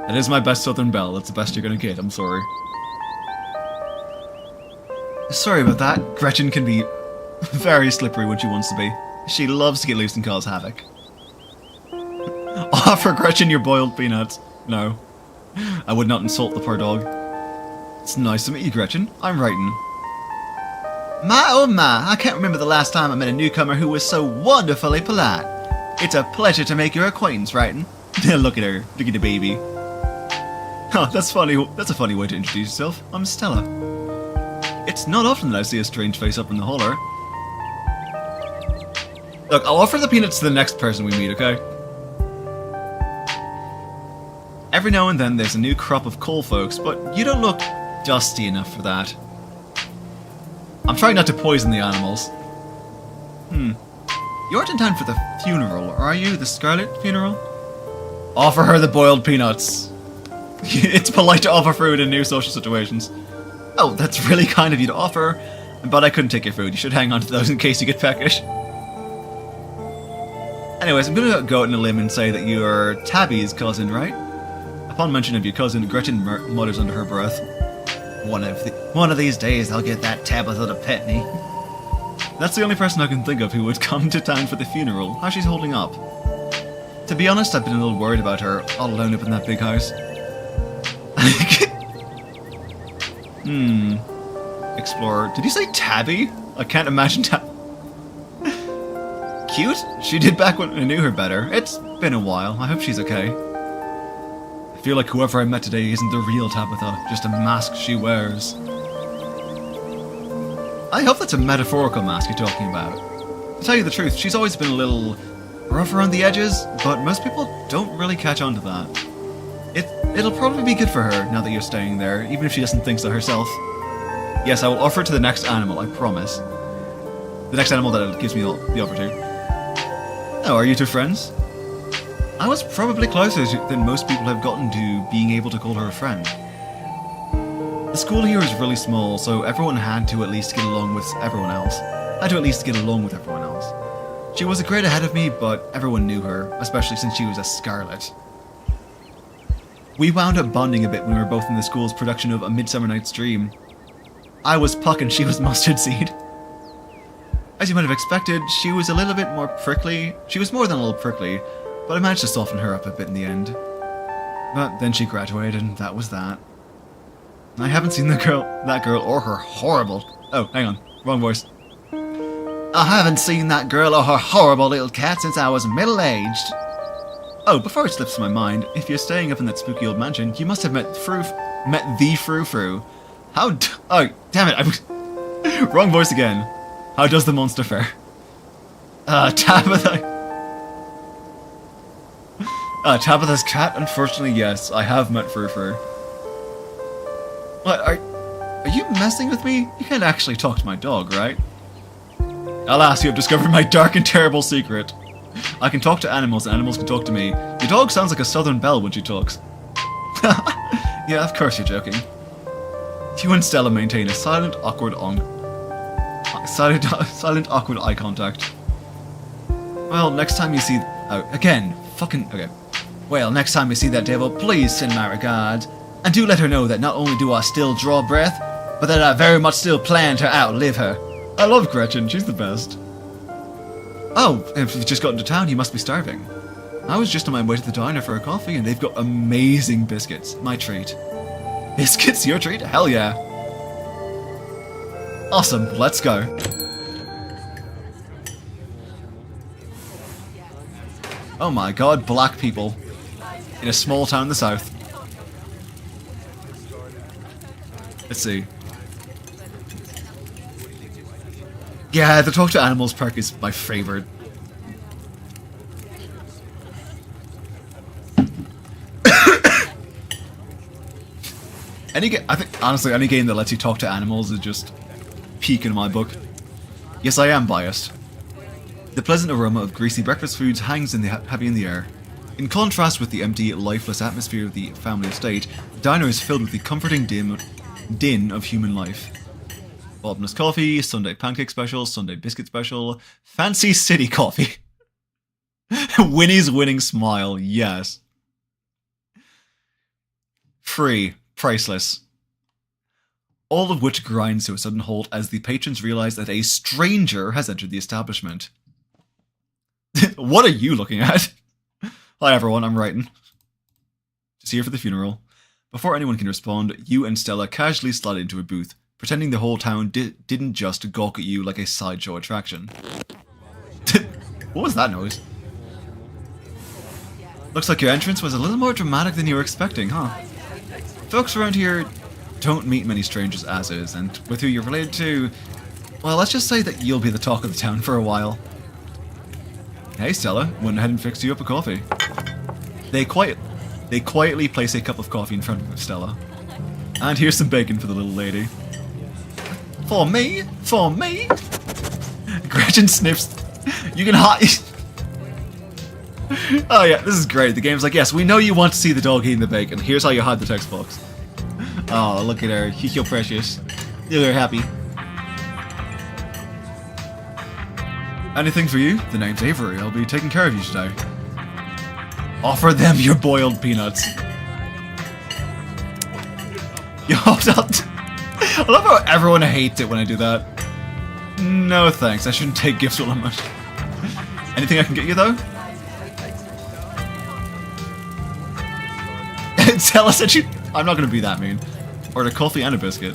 That is my best Southern belle. That's the best you're gonna get. I'm sorry. Sorry about that. Gretchen can be very slippery when she wants to be. She loves to get loose and cause havoc. Offer Gretchen your boiled peanuts. No. I would not insult the poor dog. It's nice to meet you, Gretchen. I'm Writin. My oh my, I can't remember the last time I met a newcomer who was so wonderfully polite. It's a pleasure to make your acquaintance, Writin. Look at her. Look at the baby. Oh, that's funny. That's a funny way to introduce yourself. I'm Stella. It's not often that I see a strange face up in the holler. Look, I'll offer the peanuts to the next person we meet, okay? Every now and then there's a new crop of coal folks, but you don't look dusty enough for that. I'm trying not to poison the animals. You aren't in town for the funeral, are you? The Scarlet funeral? Offer her the boiled peanuts. It's polite to offer food in new social situations. Oh, that's really kind of you to offer, but I couldn't take your food. You should hang on to those in case you get peckish. Anyways, I'm gonna go out on a limb and say that you're Tabby's cousin, right? Upon mention of your cousin, Gretchen mutters under her breath. One of these days I'll get that Tabitha to pet me. That's the only person I can think of who would come to town for the funeral. How she's holding up. To be honest, I've been a little worried about her, all alone up in that big house. Explorer. Did you say Tabby? I can't imagine Cute? She did back when I knew her better. It's been a while. I hope she's okay. I feel like whoever I met today isn't the real Tabitha, just a mask she wears. I hope that's a metaphorical mask you're talking about. To tell you the truth, she's always been a little rough around the edges, but most people don't really catch on to that. It'll probably be good for her now that you're staying there, even if she doesn't think so herself. Yes, I will offer it to the next animal, I promise. The next animal that it gives me the offer to. Oh, are you two friends? I was probably closer than most people have gotten to being able to call her a friend. The school here is really small, so everyone had to at least get along with everyone else. She was a grade ahead of me, but everyone knew her, especially since she was a Scarlet. We wound up bonding a bit when we were both in the school's production of A Midsummer Night's Dream. I was Puck and she was Mustard Seed. As you might have expected, she was a little bit more prickly. She was more than a little prickly, but I managed to soften her up a bit in the end. But then she graduated, and that was that. I haven't seen that girl or her horrible... Oh, hang on. Wrong voice. I haven't seen that girl or her horrible little cat since I was middle-aged. Oh, before it slips my mind, if you're staying up in that spooky old mansion, you must have met the Frou-Frou. Oh, damn it, wrong voice again. How does the monster fare? Tabitha... Tabitha's cat? Unfortunately, yes, I have met Frou-Frou. What, are you messing with me? You can't actually talk to my dog, right? Alas, you have discovered my dark and terrible secret. I can talk to animals, and animals can talk to me. Your dog sounds like a Southern belle when she talks. Yeah, of course you're joking. You and Stella maintain a silent, awkward eye contact. Well, next time you see... Oh, again. Okay. Well, next time you see that devil, please send my regards. And do let her know that not only do I still draw breath, but that I very much still plan to outlive her. I love Gretchen, she's the best. Oh, if you've just gotten to town, you must be starving. I was just on my way to the diner for a coffee, and they've got amazing biscuits. My treat. Biscuits? Your treat? Hell yeah. Awesome, let's go. Oh my god, black people. In a small town in the south. Let's see. Yeah, the Talk to Animals perk is my favorite. I think, honestly, any game that lets you talk to animals is just peak in my book. Yes, I am biased. The pleasant aroma of greasy breakfast foods hangs heavy in the air. In contrast with the empty, lifeless atmosphere of the family estate, the diner is filled with the comforting din of human life. Bottomless coffee, Sunday pancake special, Sunday biscuit special, fancy city coffee. Winnie's winning smile, yes. Free, priceless. All of which grinds to a sudden halt as the patrons realize that a stranger has entered the establishment. What are you looking at? Hi everyone, I'm Writin. Just here for the funeral. Before anyone can respond, you and Stella casually slide into a booth, pretending the whole town didn't just gawk at you like a sideshow attraction. What was that noise? Looks like your entrance was a little more dramatic than you were expecting, huh? Folks around here don't meet many strangers as is, and with who you're related to, well, let's just say that you'll be the talk of the town for a while. Hey Stella, went ahead and fixed you up a coffee. They quietly place a cup of coffee in front of Stella. And here's some bacon for the little lady. For me? For me? Gretchen sniffs. You can hide. Oh yeah, this is great. The game's like, yes, we know you want to see the dog eating the bacon. Here's how you hide the text box. Oh, look at her. You're precious. You're happy. Anything for you? The name's Avery. I'll be taking care of you today. Offer them your boiled peanuts. I love how everyone hates it when I do that. No thanks, I shouldn't take gifts while I'm much. Anything I can get you though? Stella said I'm not gonna be that mean. Order coffee and a biscuit.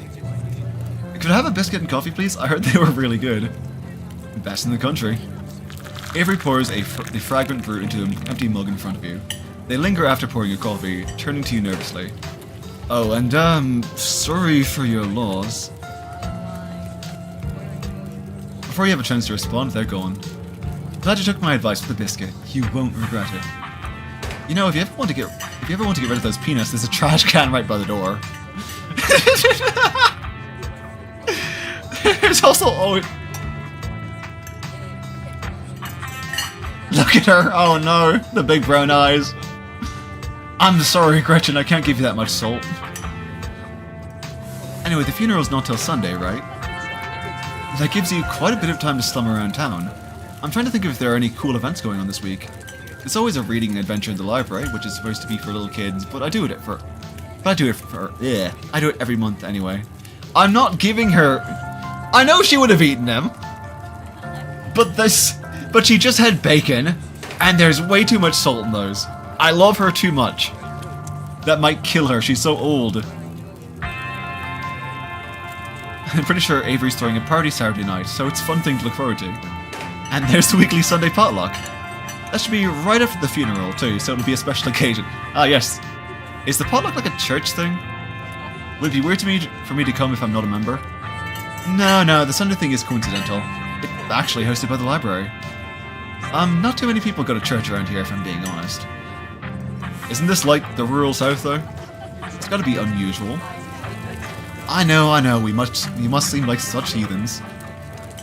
Could I have a biscuit and coffee please? I heard they were really good. Best in the country. Avery pours the fragrant brew into an empty mug in front of you. They linger after pouring your coffee, turning to you nervously. Oh, and sorry for your loss. Before you have a chance to respond, they're gone. Glad you took my advice with the biscuit. You won't regret it. You know, if you ever want to get rid of those peanuts, there's a trash can right by the door. There's also always. Look at her! Oh no, the big brown eyes. I'm sorry, Gretchen, I can't give you that much salt. Anyway, the funeral's not till Sunday, right? That gives you quite a bit of time to slum around town. I'm trying to think if there are any cool events going on this week. There's always a reading adventure in the library, which is supposed to be for little kids, but I do it every month anyway. I'm not giving her. I know she would have eaten them, but she just had bacon, and there's way too much salt in those. I love her too much. That might kill her. She's so old. I'm pretty sure Avery's throwing a party Saturday night, so it's a fun thing to look forward to. And there's the weekly Sunday potluck. That should be right after the funeral, too, so it'll be a special occasion. Ah, yes. Is the potluck like a church thing? Would it be weird for me to come if I'm not a member? No, the Sunday thing is coincidental. It's actually hosted by the library. Not too many people go to church around here, if I'm being honest. Isn't this like the rural south, though? It's gotta be unusual. I know, we must seem like such heathens.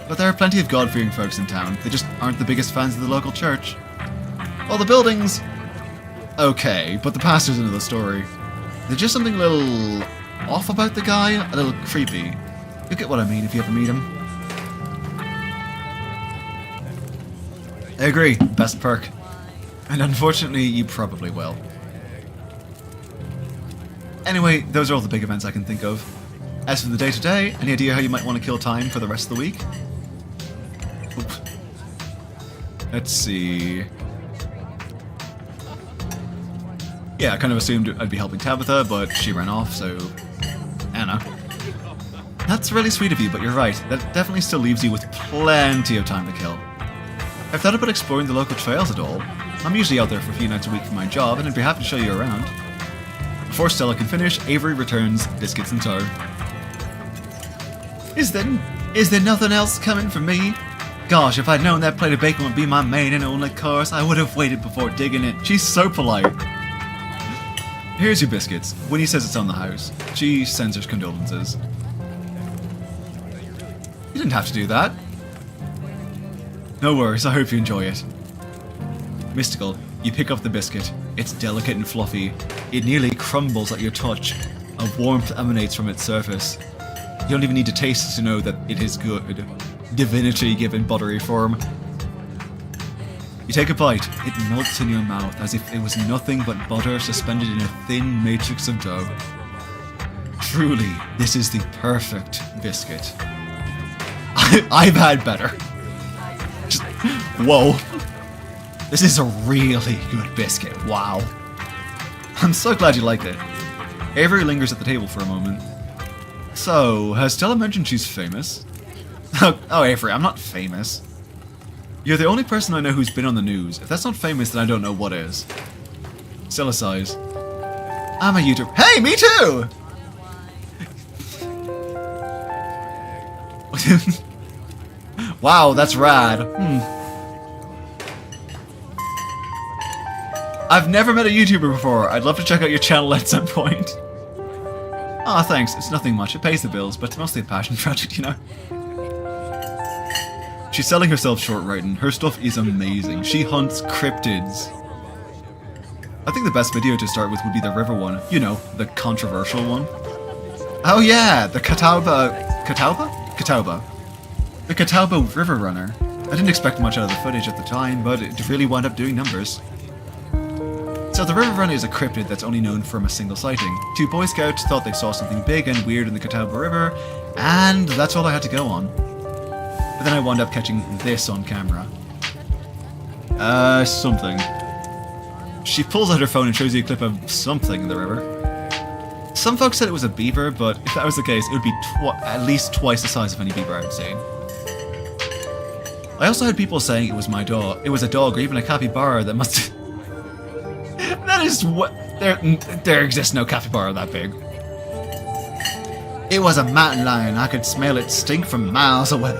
But there are plenty of God-fearing folks in town. They just aren't the biggest fans of the local church. Well, the buildings... okay, but the pastor's another story. There's just something a little off about the guy, a little creepy. You'll get what I mean if you ever meet him. I agree, best perk. And unfortunately, you probably will. Anyway, those are all the big events I can think of. As for the day-to-day, any idea how you might want to kill time for the rest of the week? Oop. Let's see... yeah, I kind of assumed I'd be helping Tabitha, but she ran off, so... Anna. That's really sweet of you, but you're right. That definitely still leaves you with plenty of time to kill. I've thought about exploring the local trails at all. I'm usually out there for a few nights a week for my job, and I'd be happy to show you around. Before Stella can finish, Avery returns, biscuits in tow. Is there nothing else coming for me? Gosh, if I'd known that plate of bacon would be my main and only course, I would have waited before digging it. She's so polite. Here's your biscuits. Winnie says it's on the house. She sends her condolences. You didn't have to do that. No worries, I hope you enjoy it. Mystical, you pick up the biscuit. It's delicate and fluffy. It nearly crumbles at your touch. A warmth emanates from its surface. You don't even need to taste to know that it is good. Divinity given buttery form. You take a bite, it melts in your mouth as if it was nothing but butter suspended in a thin matrix of dough. Truly, this is the perfect biscuit. I've had better. Just, whoa. This is a really good biscuit. Wow. I'm so glad you liked it. Avery lingers at the table for a moment. So, has Stella mentioned she's famous? Oh, Avery, I'm not famous. You're the only person I know who's been on the news. If that's not famous, then I don't know what is. Stella sighs. I'm a YouTuber. Hey, me too! Wow, that's rad. I've never met a YouTuber before. I'd love to check out your channel at some point. Aw, thanks. It's nothing much. It pays the bills, but it's mostly a passion project, you know? She's selling herself short, Writin. Her stuff is amazing. She hunts cryptids. I think the best video to start with would be the river one. You know, the controversial one. Oh yeah, the Catawba... The Catawba River Runner. I didn't expect much out of the footage at the time, but it really wound up doing numbers. So the River Runner is a cryptid that's only known from a single sighting. 2 Boy Scouts thought they saw something big and weird in the Catawba River, and that's all I had to go on. But then I wound up catching this on camera. Something. She pulls out her phone and shows you a clip of something in the river. Some folks said it was a beaver, but if that was the case, it would be at least twice the size of any beaver I've seen. I also had people saying it was my dog. It was a dog or even a capybara that must... That is what... There exists no capybara that big. It was a mountain lion. I could smell it stink from miles away.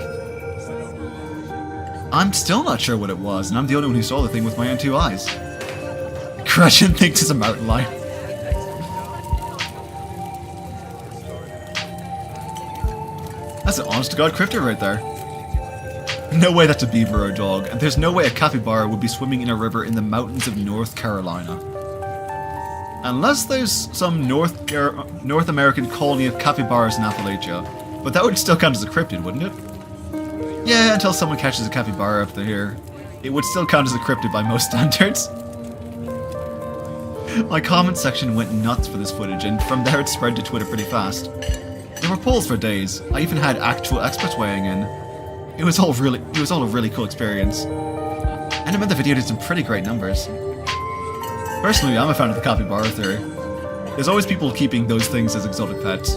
I'm still not sure what it was, and I'm the only one who saw the thing with my own 2 eyes. Gretchen thinks it's a mountain lion. That's an honest-to-God cryptid right there. No way that's a beaver or a dog, and there's no way a capybara would be swimming in a river in the mountains of North Carolina. Unless there's some North American colony of capybaras in Appalachia, but that would still count as a cryptid, wouldn't it? Yeah, until someone catches a capybara up here. It would still count as a cryptid by most standards. My comment section went nuts for this footage, and from there it spread to Twitter pretty fast. There were polls for days. I even had actual experts weighing in. It was all a really cool experience. And it meant the video did some pretty great numbers. Personally, I'm a fan of the capybara theory. There's always people keeping those things as exotic pets.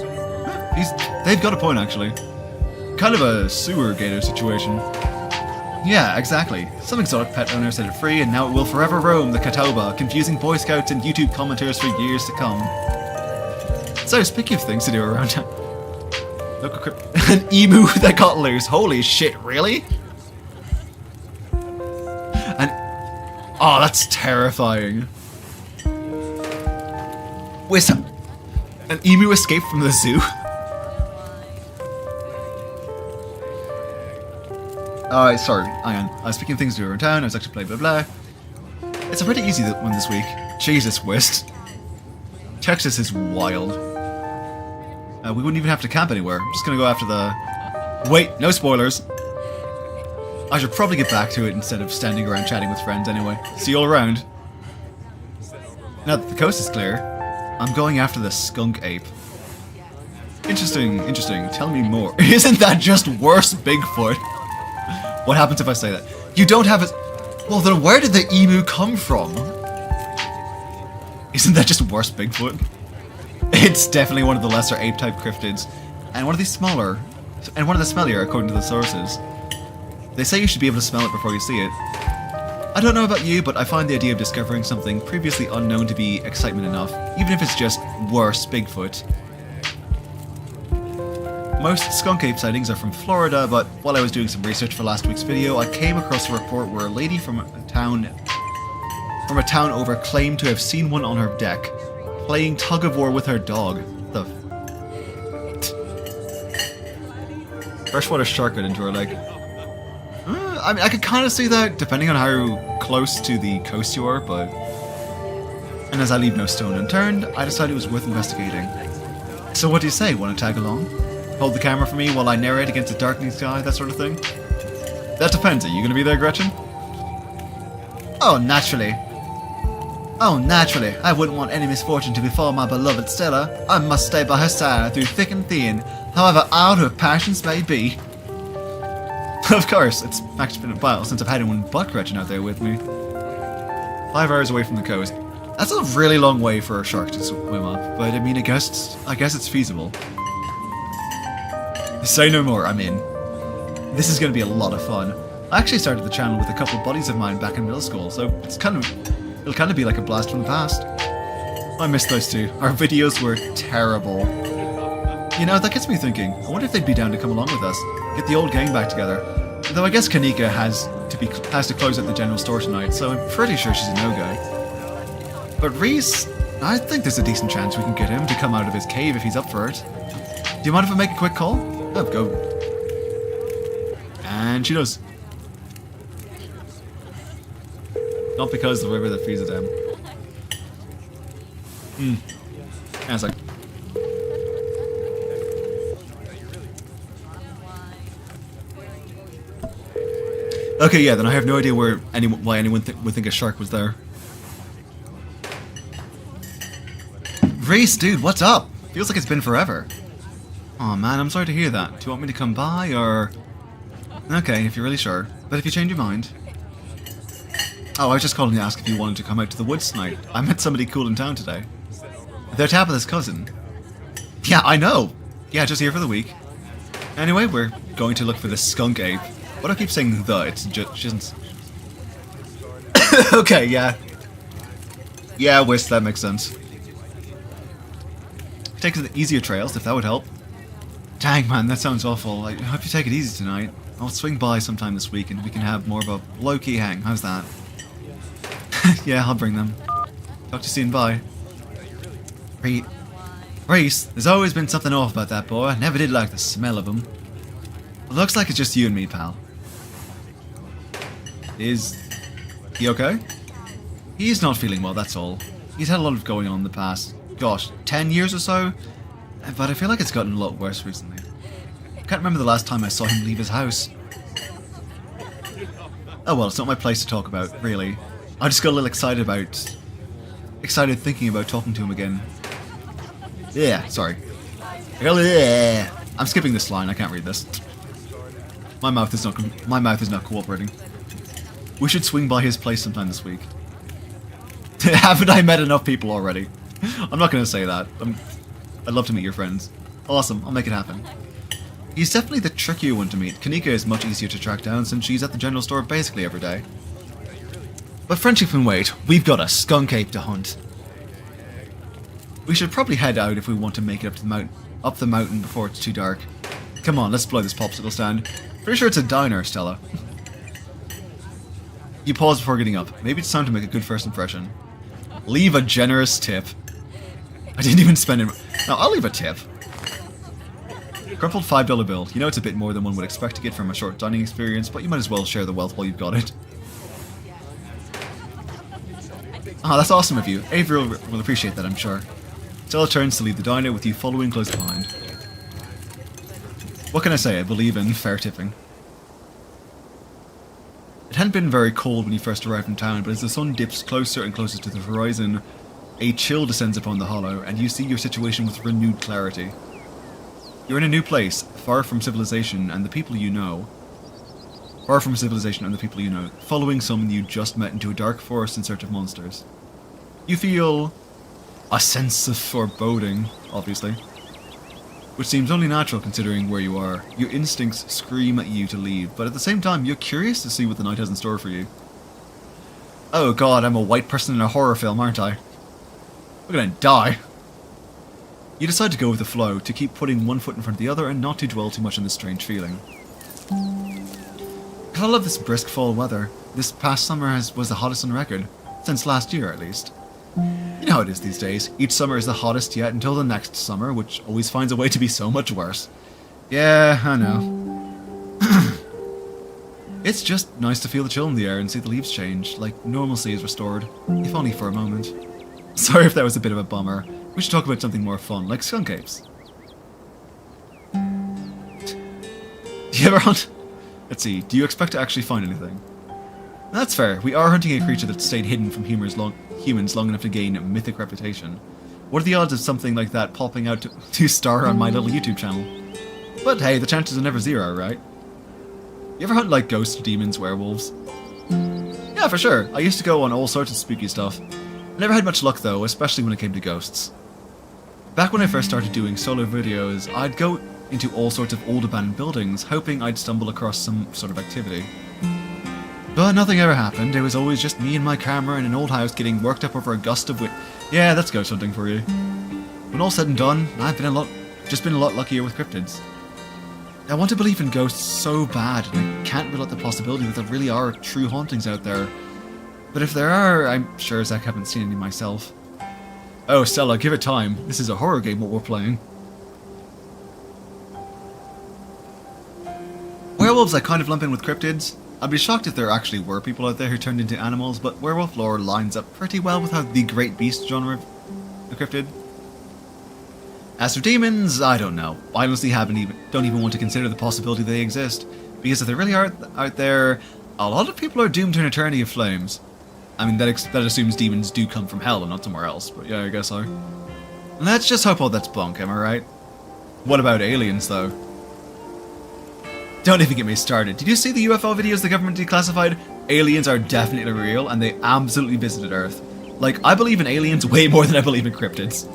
They've got a point, actually. Kind of a sewer gator situation. Yeah, exactly. Some exotic pet owner set it free, and now it will forever roam the Catawba, confusing Boy Scouts and YouTube commenters for years to come. So, speaking of things to do around town... An emu that got loose. Holy shit, really? Oh, that's terrifying. Wait, an emu escaped from the zoo? Alright, sorry, hang on. I was speaking of things to do around town, I was actually playing blah blah. It's a pretty easy one this week. Jesus, West. Texas is wild. We wouldn't even have to camp anywhere. I'm just gonna go after the... Wait, no spoilers. I should probably get back to it instead of standing around chatting with friends anyway. See you all around. Now that the coast is clear, I'm going after the skunk ape. Interesting, interesting. Tell me more. Isn't that just worse Bigfoot? What happens if I say that? You don't have a... Well, then where did the emu come from? Isn't that just worse Bigfoot? It's definitely one of the lesser ape-type cryptids, and one of the smaller, and one of the smellier according to the sources. They say you should be able to smell it before you see it. I don't know about you, but I find the idea of discovering something previously unknown to be excitement enough, even if it's just worse Bigfoot. Most skunk ape sightings are from Florida, but while I was doing some research for last week's video, I came across a report where a lady from a town over claimed to have seen one on her deck, playing tug-of-war with her dog. Freshwater shark got into her leg. I mean, I could kind of see that, depending on how close to the coast you are, but... And as I leave no stone unturned, I decided it was worth investigating. So what do you say? Want to tag along? Hold the camera for me while I narrate against a darkening sky, that sort of thing? That depends. Are you going to be there, Gretchen? Oh, naturally. Oh, naturally. I wouldn't want any misfortune to befall my beloved Stella. I must stay by her side through thick and thin, however odd her passions may be. Of course, it's actually been a while since I've had anyone but Gretchen out there with me. 5 hours away from the coast. That's a really long way for a shark to swim up, but I mean, I guess it's feasible. Say no more, I'm in. This is going to be a lot of fun. I actually started the channel with a couple of buddies of mine back in middle school, so it'll kind of be like a blast from the past. I miss those two. Our videos were terrible. You know, that gets me thinking, I wonder if they'd be down to come along with us, get the old gang back together. Though I guess Kanika has to close at the general store tonight, so I'm pretty sure she's a no-go. But Reese, I think there's a decent chance we can get him to come out of his cave if he's up for it. Do you mind if I make a quick call? Oh, go. And she does. Not because the river that feeds the dam. And it's like... Okay, yeah, then I have no idea why anyone would think a shark was there. Reese, dude, what's up? Feels like it's been forever. Aw, man, I'm sorry to hear that. Do you want me to come by, or... Okay, if you're really sure. But if you change your mind... Oh, I was just calling to ask if you wanted to come out to the woods tonight. I met somebody cool in town today. They're Tabitha's cousin. Yeah, I know. Yeah, just here for the week. Anyway, we're going to look for the skunk ape. Why do I keep saying the? It's just... She doesn't... Okay, yeah. Yeah, Whist, that makes sense. Take the easier trails, if that would help. Dang, man, that sounds awful. I hope you take it easy tonight. I'll swing by sometime this week and we can have more of a low-key hang. How's that? Yeah, I'll bring them. Talk to you soon, bye. Reese, there's always been something off about that boy. I never did like the smell of him. It looks like it's just you and me, pal. Is he okay? He's not feeling well, that's all. He's had a lot of going on in the past, gosh, 10 years or so? But I feel like it's gotten a lot worse recently. I can't remember the last time I saw him leave his house. Oh well, it's not my place to talk about, really. I just got a little excited thinking about talking to him again. Yeah, sorry. I'm skipping this line, I can't read this. My mouth is not cooperating. We should swing by his place sometime this week. Haven't I met enough people already? I'm not gonna say that. I'd love to meet your friends. Awesome, I'll make it happen. He's definitely the trickier one to meet. Kanika is much easier to track down since she's at the general store basically every day. But friendship can wait. We've got a skunk ape to hunt. We should probably head out if we want to make it up the mountain before it's too dark. Come on, let's blow this popsicle stand. Pretty sure it's a diner, Stella. You pause before getting up. Maybe it's time to make a good first impression. Leave a generous tip. I didn't even spend it. No, I'll leave a tip. Crumpled $5 bill. You know it's a bit more than one would expect to get from a short dining experience, but you might as well share the wealth while you've got it. Ah, that's awesome of you. Avery will appreciate that, I'm sure. Stella turns to leave the diner with you following close behind. What can I say? I believe in fair tipping. It hadn't been very cold when you first arrived in town, but as the sun dips closer and closer to the horizon, a chill descends upon the hollow, and you see your situation with renewed clarity. You're in a new place, far from civilization and the people you know. Following someone you just met into a dark forest in search of monsters. You feel a sense of foreboding, obviously. Which seems only natural considering where you are. Your instincts scream at you to leave, but at the same time, you're curious to see what the night has in store for you. Oh god, I'm a white person in a horror film, aren't I? We're gonna die. You decide to go with the flow, to keep putting one foot in front of the other and not to dwell too much on this strange feeling. I love this brisk fall weather. This past summer was the hottest on record. Since last year, at least. You know how it is these days. Each summer is the hottest yet until the next summer, which always finds a way to be so much worse. Yeah, I know. It's just nice to feel the chill in the air and see the leaves change, like normalcy is restored, if only for a moment. Sorry if that was a bit of a bummer. We should talk about something more fun, like skunk apes. Do you ever hunt? Let's see, do you expect to actually find anything? That's fair. We are hunting a creature that stayed hidden from humans long enough to gain a mythic reputation. What are the odds of something like that popping out to star on my little YouTube channel? But hey, the chances are never zero, right? You ever hunt like ghosts, demons, werewolves? Yeah, for sure. I used to go on all sorts of spooky stuff. I never had much luck though, especially when it came to ghosts. Back when I first started doing solo videos, I'd go into all sorts of old abandoned buildings, hoping I'd stumble across some sort of activity. But nothing ever happened. It was always just me and my camera in an old house getting worked up over a gust of wind. Yeah, that's ghost hunting for you. When all said and done, I've been a lot luckier with cryptids. I want to believe in ghosts so bad, and I can't rule out the possibility that there really are true hauntings out there. But if there are, I'm sure as heck haven't seen any myself. Oh, Stella, give it time. This is a horror game what we're playing. Werewolves I kind of lump in with cryptids. I'd be shocked if there actually were people out there who turned into animals, but werewolf lore lines up pretty well with how the Great Beast genre of cryptid. As for demons, I don't know. I honestly don't even want to consider the possibility they exist, because if they really are out there, a lot of people are doomed to an eternity of flames. I mean, that assumes demons do come from hell and not somewhere else, but yeah, I guess so. Let's just hope all that's bunk, am I right? What about aliens, though? Don't even get me started. Did you see the UFO videos the government declassified? Aliens are definitely real, and they absolutely visited Earth. Like, I believe in aliens way more than I believe in cryptids.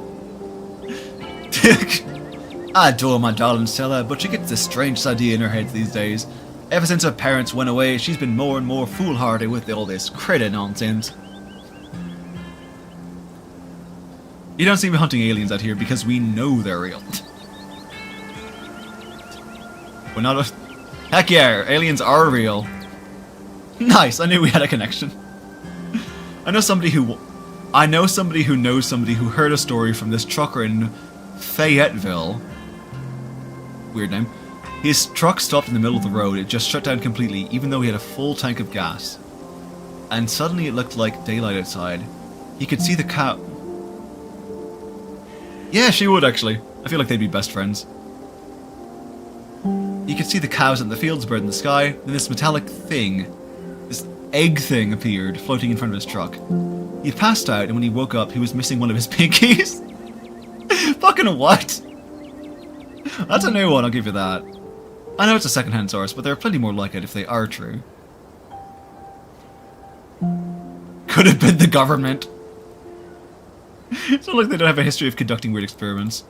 I adore my darling Stella, but she gets the strangest idea in her head these days. Ever since her parents went away, she's been more and more foolhardy with all this critter nonsense. You don't see me hunting aliens out here because we know they're real. We're not Heck yeah, aliens are real. Nice, I knew we had a connection. I know somebody who knows somebody who heard a story from this trucker in Fayetteville. Weird name. His truck stopped in the middle of the road. It just shut down completely, even though he had a full tank of gas. And suddenly it looked like daylight outside. He could see the cow. Yeah, she would actually. I feel like they'd be best friends. You could see the cows and the fields bird in the sky, then this metallic thing, this egg thing appeared, floating in front of his truck. He'd passed out, and when he woke up, he was missing one of his pinkies. Fucking what? That's a new one, I'll give you that. I know it's a second-hand source, but there are plenty more like it if they are true. Could have been the government. It's not like they don't have a history of conducting weird experiments.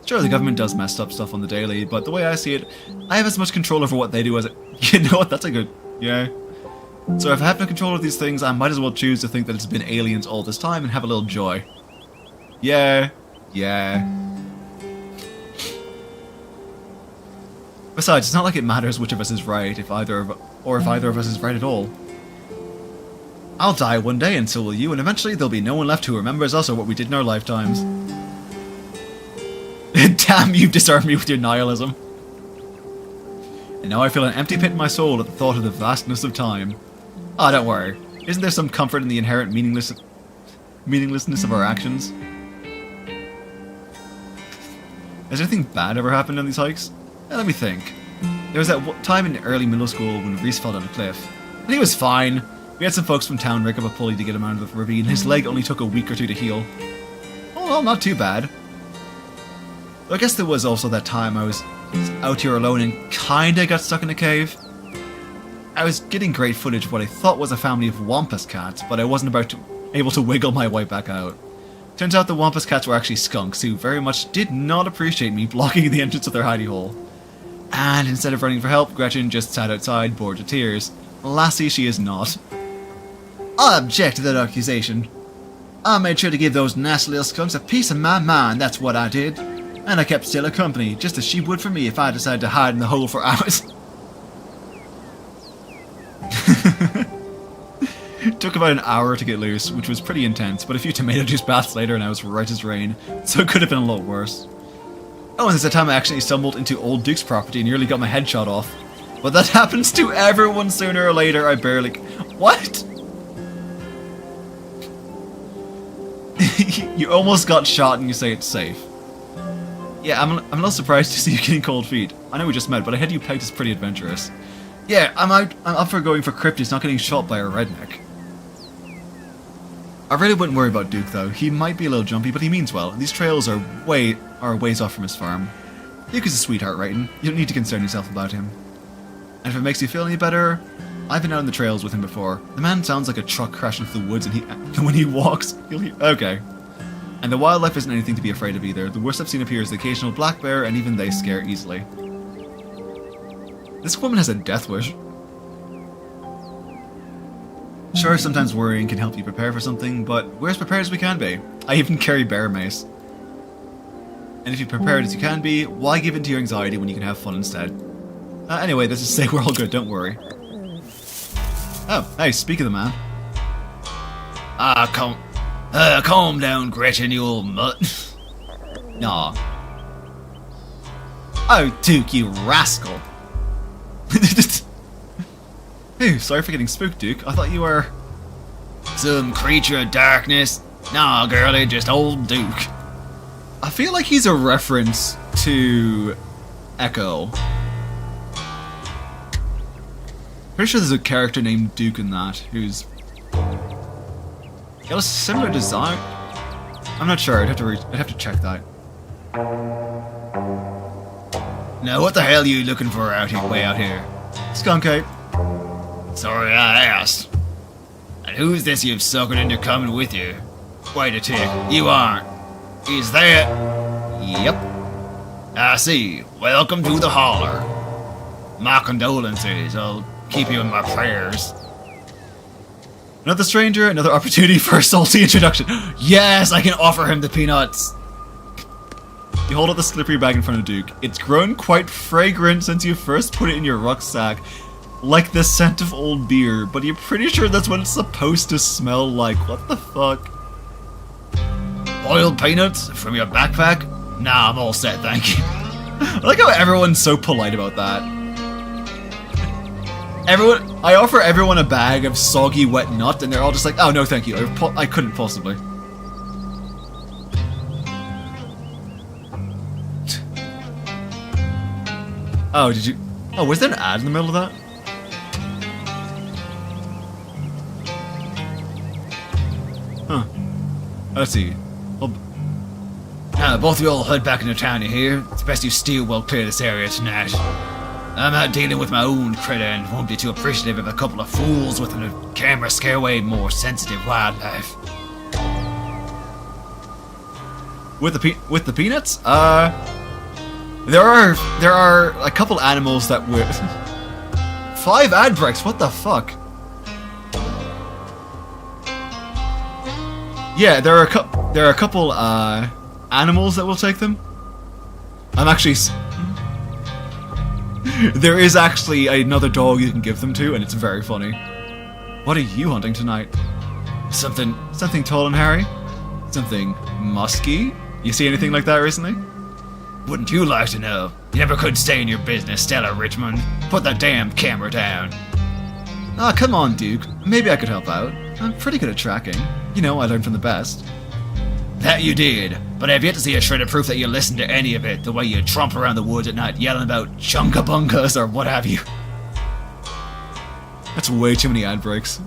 Sure, the government does mess up stuff on the daily, but the way I see it, I have as much control over what they do as it... You know what, that's a good... Yeah. So if I have no control over these things, I might as well choose to think that it's been aliens all this time and have a little joy. Yeah. Yeah. Besides, it's not like it matters which of us is right, if either of us is right at all. I'll die one day, and so will you, and eventually there'll be no one left who remembers us or what we did in our lifetimes. Damn, you've disarmed me with your nihilism. And now I feel an empty pit in my soul at the thought of the vastness of time. Ah, don't worry. Isn't there some comfort in the inherent meaninglessness of our actions? Has anything bad ever happened on these hikes? Let me think. There was that time in early middle school when Reese fell down a cliff. And he was fine. We had some folks from town rig up a pulley to get him out of the ravine. His leg only took a week or two to heal. Oh, well, not too bad. I guess there was also that time I was out here alone and kinda got stuck in a cave. I was getting great footage of what I thought was a family of wampus cats, but I wasn't able to wiggle my way back out. Turns out the wampus cats were actually skunks who very much did not appreciate me blocking the entrance of their hidey hole. And instead of running for help, Gretchen just sat outside, bored to tears. Lassie she is not. I object to that accusation. I made sure to give those nasty little skunks a piece of my mind, that's what I did. And I kept Stella company, just as she would for me if I decided to hide in the hole for hours. It took about an hour to get loose, which was pretty intense, but a few tomato juice baths later and I was right as rain, so it could have been a lot worse. Oh, and there's a time I actually stumbled into Old Duke's property and nearly got my head shot off. But that happens to everyone sooner or later, I barely... What? You almost got shot and you say it's safe. Yeah, I'm a little surprised to see you getting cold feet. I know we just met, but I had you pegged as pretty adventurous. Yeah, I'm up for going for cryptids, not getting shot by a redneck. I really wouldn't worry about Duke though. He might be a little jumpy, but he means well. These trails are ways off from his farm. Duke is a sweetheart, Writin. You don't need to concern yourself about him. And if it makes you feel any better, I've been out on the trails with him before. The man sounds like a truck crashing through the woods, and when he walks, okay. And the wildlife isn't anything to be afraid of either. The worst I've seen up here is the occasional black bear, and even they scare easily. This woman has a death wish. Sure, sometimes worrying can help you prepare for something, but we're as prepared as we can be. I even carry bear mace. And if you're prepared as you can be, why give in to your anxiety when you can have fun instead? Anyway, this is to say we're all good, don't worry. Oh, hey, speak of the man. Calm down, Gretchen, you old mutt. Nah. Oh, Duke, you rascal. Hey, sorry for getting spooked, Duke. I thought you were... Some creature of darkness? Nah, girlie, just old Duke. I feel like he's a reference to Echo. Pretty sure there's a character named Duke in that who's got a similar design. I'm not sure. I'd have to check that. Now, what the hell are you looking for way out here? Skunk ape. Sorry I asked. And who's this you've suckered into coming with you? Wait a tick, you aren't. Is that... Yep. I see. Welcome to the holler. My condolences. I'll keep you in my prayers. Another stranger, another opportunity for a salty introduction. Yes, I can offer him the peanuts. You hold up the slippery bag in front of Duke. It's grown quite fragrant since you first put it in your rucksack. Like the scent of old beer, but you're pretty sure that's what it's supposed to smell like. What the fuck? Boiled peanuts from your backpack? Nah, I'm all set, thank you. I like how everyone's so polite about that. I offer everyone a bag of soggy wet nut, and they're all just like, oh no thank you, I couldn't possibly. Oh, did you... Oh, was there an ad in the middle of that? Huh. Let's see. Both of you all head back into town, you hear? It's best you steer well clear of this area tonight. I'm out dealing with my own critter and won't be too appreciative of a couple of fools with a camera scare away more sensitive wildlife. With the peanuts? There are a couple animals that would... 5 ad breaks, what the fuck? Yeah, there are a couple animals that will take them. I'm actually... There is actually another dog you can give them to, and it's very funny. What are you hunting tonight? Something tall and hairy? Something musky? You see anything like that recently? Wouldn't you like to know? You never could stay in your business, Stella Richmond. Put that damn camera down. Ah, come on, Duke. Maybe I could help out. I'm pretty good at tracking. You know, I learned from the best. That you did, but I've yet to see a shred of proof that you listened to any of it, the way you tromp around the woods at night yelling about chunga-bungas or what have you. That's way too many ad breaks.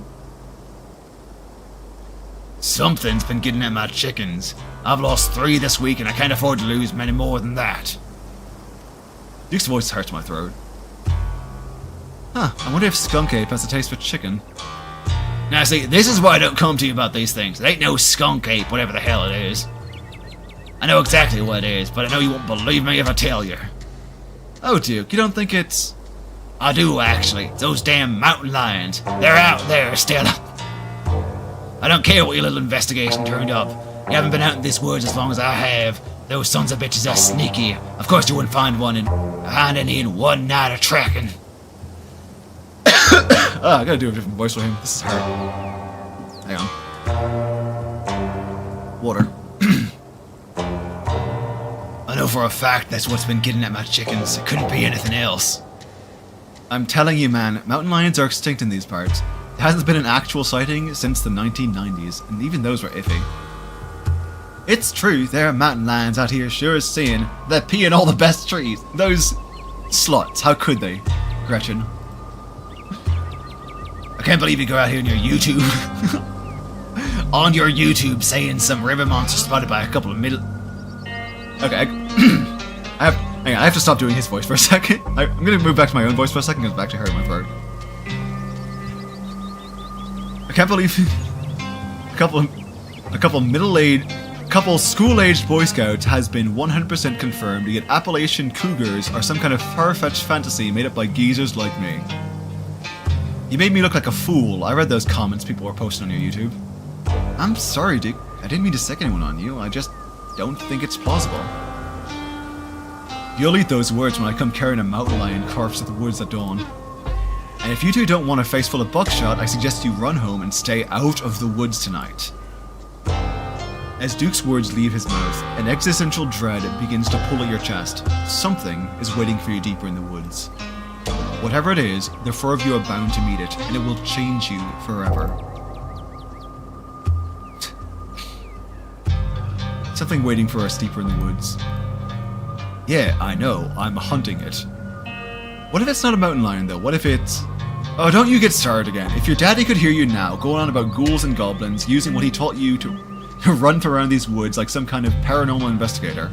Something's been getting at my chickens. I've lost 3 this week and I can't afford to lose many more than that. Duke's voice hurts my throat. Huh, I wonder if Skunk Ape has a taste for chicken. Now see, this is why I don't come to you about these things. It ain't no skunk ape, whatever the hell it is. I know exactly what it is, but I know you won't believe me if I tell you. Oh, Duke, you don't think it's... I do, actually. It's those damn mountain lions. They're out there, Stella. I don't care what your little investigation turned up. You haven't been out in these woods as long as I have. Those sons of bitches are sneaky. Of course you wouldn't find any in one night of tracking. I gotta do a different voice for him. This is hard. Hang on. Water. I know for a fact that's what's been getting at my chickens. It couldn't be anything else. I'm telling you, man, mountain lions are extinct in these parts. There hasn't been an actual sighting since the 1990s, and even those were iffy. It's true, there are mountain lions out here sure as seeing. They're peeing all the best trees. Those sluts, how could they? Gretchen. can't believe you go out here on your YouTube. On your YouTube saying some river monster spotted by a couple of middle... Okay, I have to stop doing his voice for a second. I'm gonna move back to my own voice for a second because it's actually hurting my throat. I can't believe a couple school-aged Boy Scouts has been 100% confirmed, yet Appalachian Cougars are some kind of far-fetched fantasy made up by geezers like me. You made me look like a fool. I read those comments people were posting on your YouTube. I'm sorry, Dick. I didn't mean to sick anyone on you. I just don't think it's plausible. You'll eat those words when I come carrying a mountain lion corpse to the woods at dawn. And if you two don't want a face full of buckshot, I suggest you run home and stay out of the woods tonight. As Duke's words leave his mouth, an existential dread begins to pull at your chest. Something is waiting for you deeper in the woods. Whatever it is, the four of you are bound to meet it, and it will change you forever. Something waiting for us deeper in the woods. Yeah, I know, I'm hunting it. What if it's not a mountain lion though? What if it's... Oh, don't you get started again. If your daddy could hear you now, going on about ghouls and goblins, using what he taught you to run around these woods like some kind of paranormal investigator.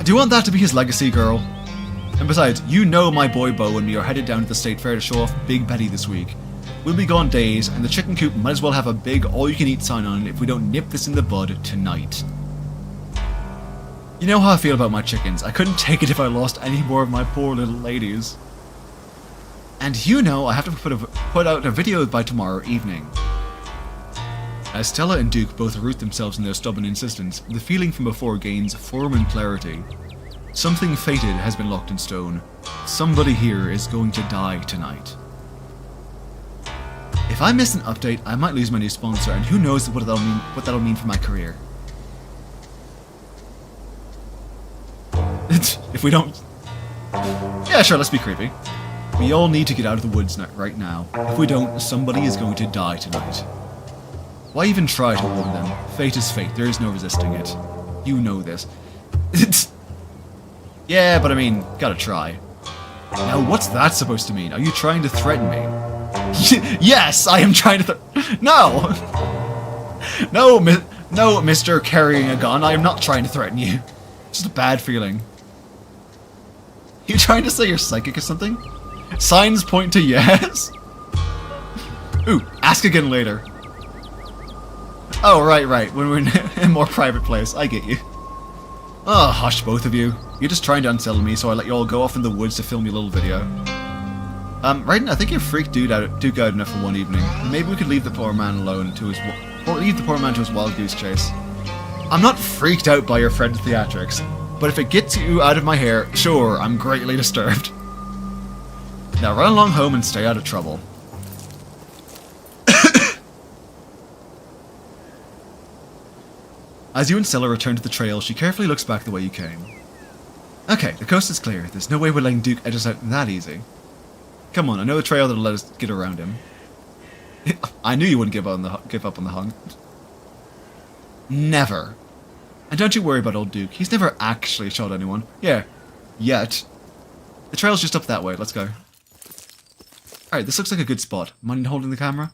Do you want that to be his legacy, girl? And besides, you know my boy Bo and me are headed down to the state fair to show off Big Betty this week. We'll be gone days, and the chicken coop might as well have a big all-you-can-eat sign on it if we don't nip this in the bud tonight. You know how I feel about my chickens. I couldn't take it if I lost any more of my poor little ladies. And you know I have to put out a video by tomorrow evening. As Stella and Duke both root themselves in their stubborn insistence, the feeling from before gains form and clarity. Something fated has been locked in stone. Somebody here is going to die tonight. If I miss an update, I might lose my new sponsor, and who knows what that'll mean for my career. If we don't... Yeah, sure, let's be creepy. We all need to get out of the woods right now. If we don't, somebody is going to die tonight. Why even try to warn them? Fate is fate, there is no resisting it. You know this. Yeah, but I mean, gotta try. Now, what's that supposed to mean? Are you trying to threaten me? Yes, I am trying to No! No, Mr. Carrying a gun, I am not trying to threaten you. Just a bad feeling. You trying to say you're psychic or something? Signs point to yes. Ooh, ask again later. Oh, right, when we're in a more private place, I get you. Oh, hush, both of you. You're just trying to unsettle me, so I let you all go off in the woods to film your little video. Writin, I think you've freaked Duke out enough for one evening. Maybe we could leave the poor man alone to his... Or leave the poor man to his wild goose chase. I'm not freaked out by your friend's theatrics, but if it gets you out of my hair, sure, I'm greatly disturbed. Now run along home and stay out of trouble. As you and Stella return to the trail, she carefully looks back the way you came. Okay, the coast is clear. There's no way we're letting Duke edge us out that easy. Come on, I know a trail that'll let us get around him. I knew you wouldn't give up on the hunt. Never. And don't you worry about old Duke. He's never actually shot anyone. Yeah, yet. The trail's just up that way. Let's go. Alright, this looks like a good spot. Mind holding the camera?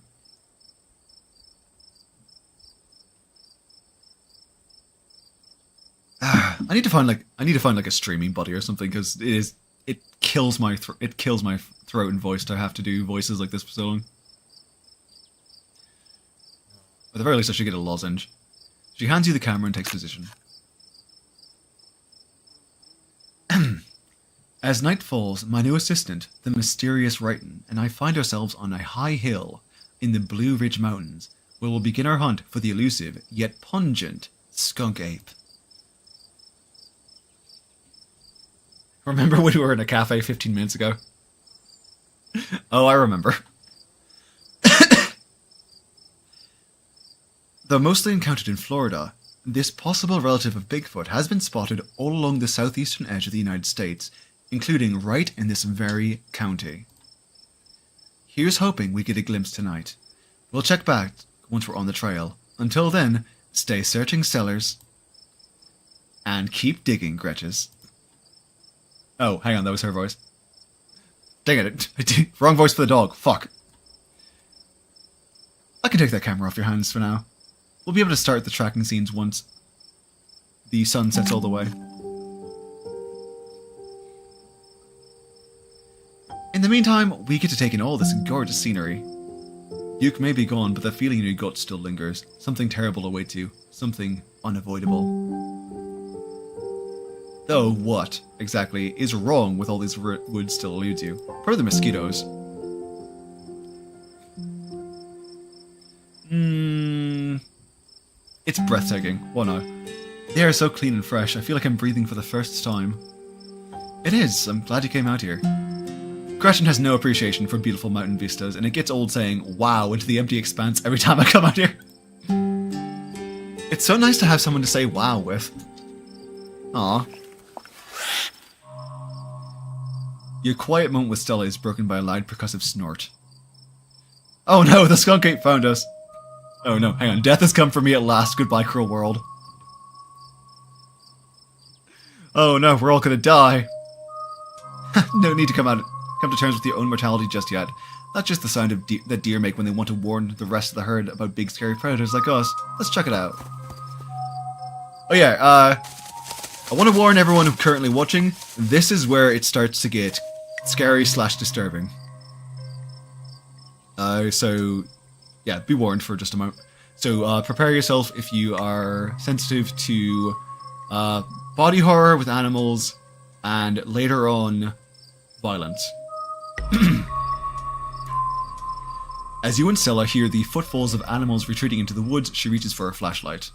I need to find like a streaming buddy or something, because it kills my throat and voice to have to do voices like this for so long. At the very least, I should get a lozenge. She hands you the camera and takes position. As night falls, my new assistant, the mysterious Writin, and I find ourselves on a high hill in the Blue Ridge Mountains, where we'll begin our hunt for the elusive yet pungent skunk ape. Remember when we were in a cafe 15 minutes ago? Oh, I remember. Though mostly encountered in Florida, this possible relative of Bigfoot has been spotted all along the southeastern edge of the United States, including right in this very county. Here's hoping we get a glimpse tonight. We'll check back once we're on the trail. Until then, stay searching cellars. And keep digging, Gretches. Oh, hang on, that was her voice. Dang it, wrong voice for the dog, fuck. can take that camera off your hands for now. We'll be able to start the tracking scenes once the sun sets all the way. In the meantime, we get to take in all this gorgeous scenery. Yuke may be gone, but the feeling in your gut still lingers. Something terrible awaits you. Something unavoidable. Though, what, exactly, is wrong with all these woods still eludes you? Probably the mosquitoes. It's breathtaking. Why not? The air is so clean and fresh, I feel like I'm breathing for the first time. It is. I'm glad you came out here. Gretchen has no appreciation for beautiful mountain vistas, and it gets old saying wow into the empty expanse every time I come out here. It's so nice to have someone to say wow with. Aww. Your quiet moment with Stella is broken by a loud percussive snort. Oh no, the skunk ape found us. Oh no, hang on, death has come for me at last. Goodbye, cruel world. Oh no, we're all gonna die. No need to come to terms with your own mortality just yet. That's just the sound of that deer make when they want to warn the rest of the herd about big scary predators like us. Let's check it out. Oh yeah, I want to warn everyone who's currently watching, this is where it starts to get scary / disturbing. So, yeah, be warned for just a moment. So, prepare yourself if you are sensitive to body horror with animals, and later on, violence. As you and Stella hear the footfalls of animals retreating into the woods, she reaches for a flashlight.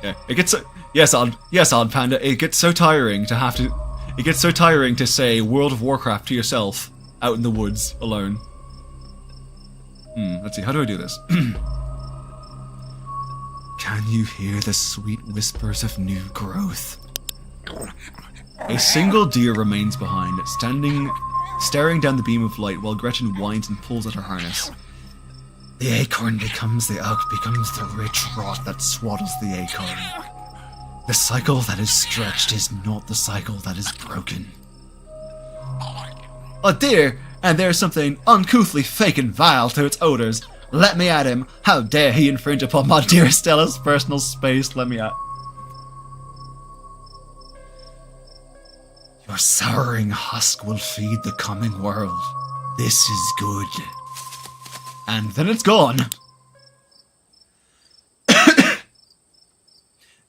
Yeah, it gets so... Yes, on Panda, it gets so tiring to have to... It gets so tiring to say World of Warcraft to yourself, out in the woods, alone. Let's see, how do I do this? Can you hear the sweet whispers of new growth? A single deer remains behind, staring down the beam of light while Gretchen whines and pulls at her harness. The acorn becomes the oak, becomes the rich rot that swaddles the acorn. The cycle that is stretched is not the cycle that is broken. A deer, and there's something uncouthly fake and vile to its odors. Let me at him. How dare he infringe upon my dear Stella's personal space? Let me at... Your souring husk will feed the coming world. This is good. And then it's gone.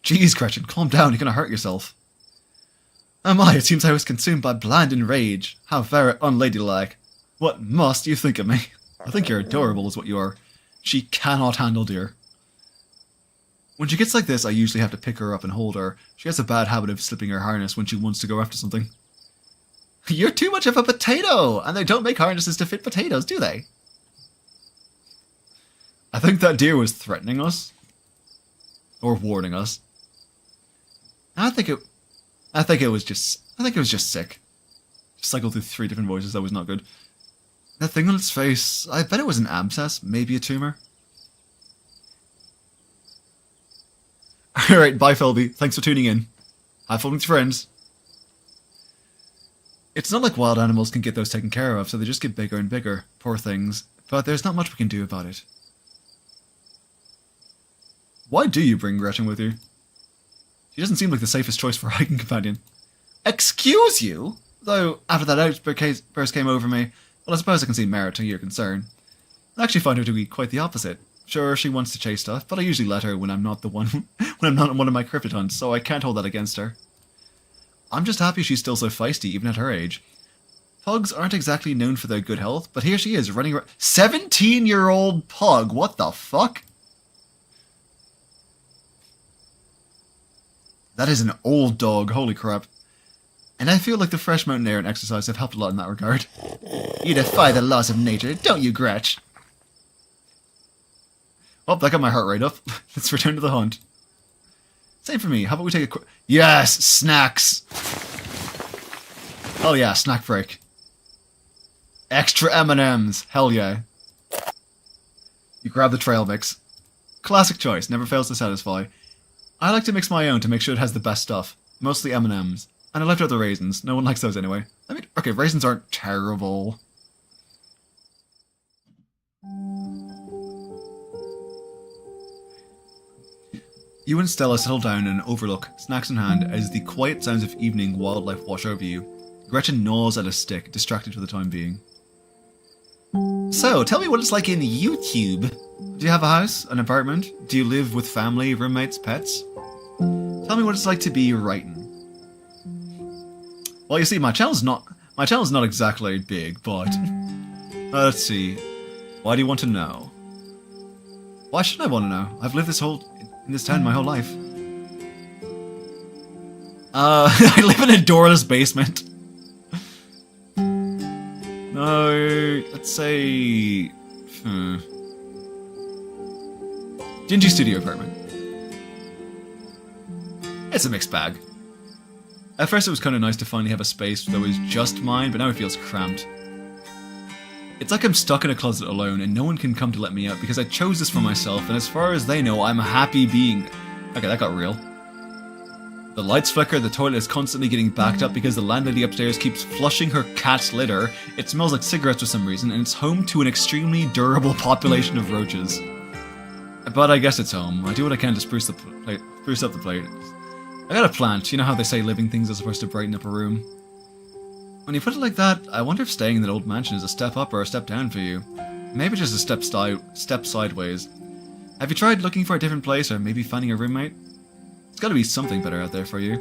Jeez, Gretchen, calm down, you're gonna hurt yourself. Oh my, it seems I was consumed by blinding rage. How very unladylike. What must you think of me? I think you're adorable is what you are. She cannot handle deer. When she gets like this, I usually have to pick her up and hold her. She has a bad habit of slipping her harness when she wants to go after something. You're too much of a potato! And they don't make harnesses to fit potatoes, do they? I think that deer was threatening us. Or warning us. I think it was just sick. Cycled through 3 different voices, that was not good. That thing on its face, I bet it was an abscess, maybe a tumor. Alright, bye Felby, thanks for tuning in. Have fun with your friends. It's not like wild animals can get those taken care of, so they just get bigger and bigger, poor things. But there's not much we can do about it. Why do you bring Gretchen with you? She doesn't seem like the safest choice for a hiking companion. Excuse you? Though, after that outburst came over me, well, I suppose I can see merit to your concern. I actually find her to be quite the opposite. Sure, she wants to chase stuff, but I usually let her when I'm not one of my cryptid hunts, so I can't hold that against her. I'm just happy she's still so feisty, even at her age. Pugs aren't exactly known for their good health, but here she is, running around... 17-year-old pug, what the fuck? That is an old dog, holy crap. And I feel like the fresh mountain air and exercise have helped a lot in that regard. You defy the laws of nature, don't you, Gretch? Oh, that got my heart rate up. Let's return to the hunt. Same for me, how about we take a quick... Yes, snacks! Oh yeah, snack break. Extra M&Ms, hell yeah. You grab the trail mix. Classic choice, never fails to satisfy. I like to mix my own to make sure it has the best stuff. Mostly M&Ms. And I left out the raisins. No one likes those anyway. I mean, okay, raisins aren't terrible. You and Stella settle down in an overlook, snacks in hand, as the quiet sounds of evening wildlife wash over you. Gretchen gnaws at a stick, distracted for the time being. So, tell me what it's like in YouTube. Do you have a house? An apartment? Do you live with family, roommates, pets? Tell me what it's like to be Writin. Well, you see, my channel's not exactly big, but let's see. Why do you want to know? Why should I want to know? I've lived in this town my whole life. I live in a doorless basement. No, let's say dingy studio apartment. It's a mixed bag. At first it was kind of nice to finally have a space that was just mine, but now it feels cramped. It's like I'm stuck in a closet alone and no one can come to let me out because I chose this for myself, and as far as they know, I'm a happy being. Okay, that got real. The lights flicker, the toilet is constantly getting backed up because the landlady upstairs keeps flushing her cat's litter. It smells like cigarettes for some reason, and it's home to an extremely durable population of roaches. But I guess it's home. I do what I can to spruce up the place. I got a plant. You know how they say living things are supposed to brighten up a room? When you put it like that, I wonder if staying in that old mansion is a step up or a step down for you. Maybe just a step sideways. Have you tried looking for a different place or maybe finding a roommate? There's gotta be something better out there for you.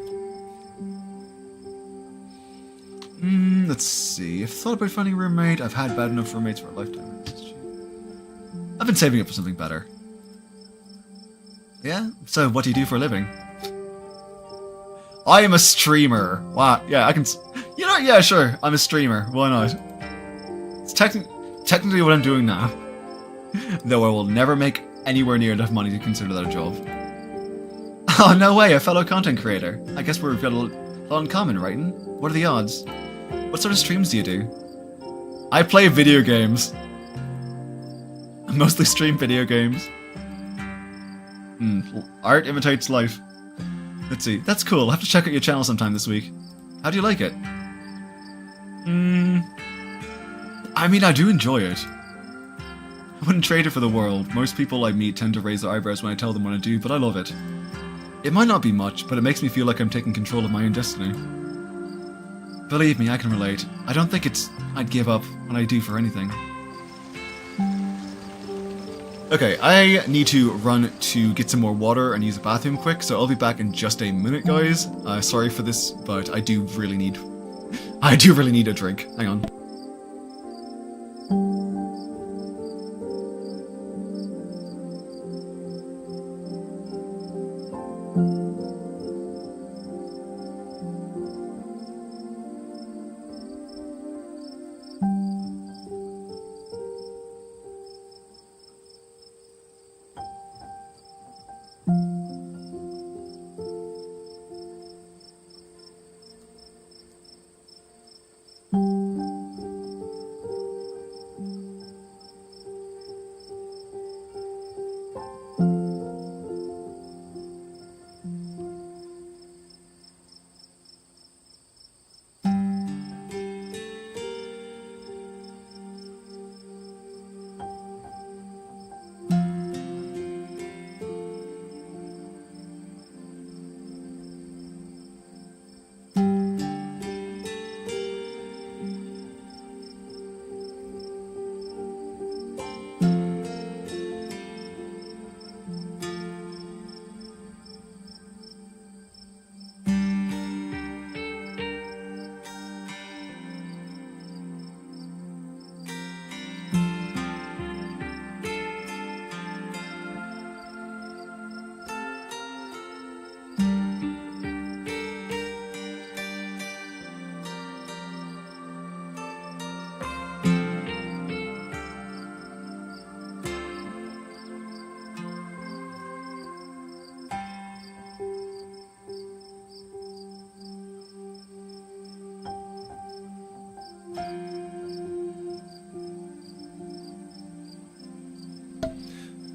Let's see. I've thought about finding a roommate. I've had bad enough roommates for a lifetime. I've been saving up for something better. Yeah? So, what do you do for a living? I am a streamer. Wow, yeah, I can... You know, yeah, sure, I'm a streamer. Why not? It's technically what I'm doing now. Though I will never make anywhere near enough money to consider that a job. Oh, no way, a fellow content creator. I guess we've got a lot in common, Writin. What are the odds? What sort of streams do you do? I play video games. I mostly stream video games. Art imitates life. Let's see. That's cool. I'll have to check out your channel sometime this week. How do you like it? I mean, I do enjoy it. I wouldn't trade it for the world. Most people I meet tend to raise their eyebrows when I tell them what I do, but I love it. It might not be much, but it makes me feel like I'm taking control of my own destiny. Believe me, I can relate. I don't think I'd give up what I do for anything. Okay, I need to run to get some more water and use the bathroom quick, so I'll be back in just a minute, guys. Sorry for this, but I do really need a drink. Hang on.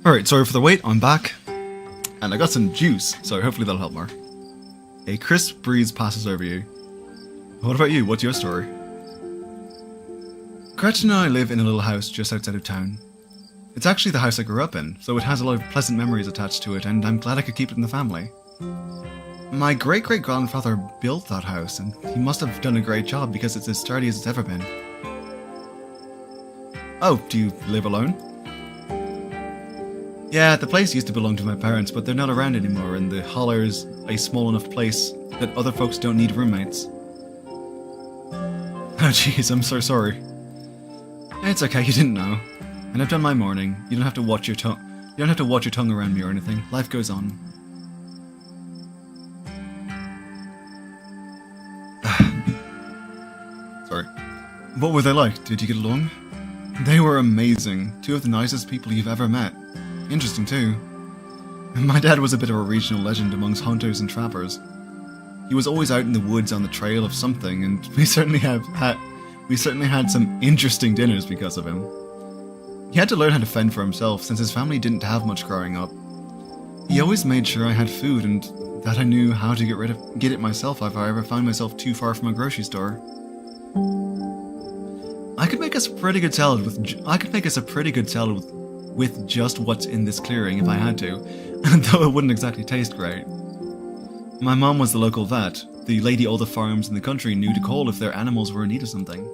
Alright, sorry for the wait, I'm back. And I got some juice, so hopefully that'll help more. A crisp breeze passes over you. What about you? What's your story? Gretchen and I live in a little house just outside of town. It's actually the house I grew up in, so it has a lot of pleasant memories attached to it, and I'm glad I could keep it in the family. My great-great-grandfather built that house, and he must have done a great job because it's as sturdy as it's ever been. Oh, do you live alone? Yeah, the place used to belong to my parents, but they're not around anymore, and the Hollow's a small enough place that other folks don't need roommates. Oh jeez, I'm so sorry. It's okay, you didn't know. And I've done my morning. You don't have to watch your tongue. You don't have to watch your tongue around me or anything. Life goes on. Sorry. What were they like? Did you get along? They were amazing. Two of the nicest people you've ever met. Interesting too. My dad was a bit of a regional legend amongst hunters and trappers. He was always out in the woods on the trail of something, and we certainly had some interesting dinners because of him. He had to learn how to fend for himself since his family didn't have much growing up. He always made sure I had food and that I knew how to get it myself if I ever found myself too far from a grocery store. I could make us a pretty good salad with just what's in this clearing if I had to, though it wouldn't exactly taste great. My mom was the local vet, the lady all the farms in the country knew to call if their animals were in need of something.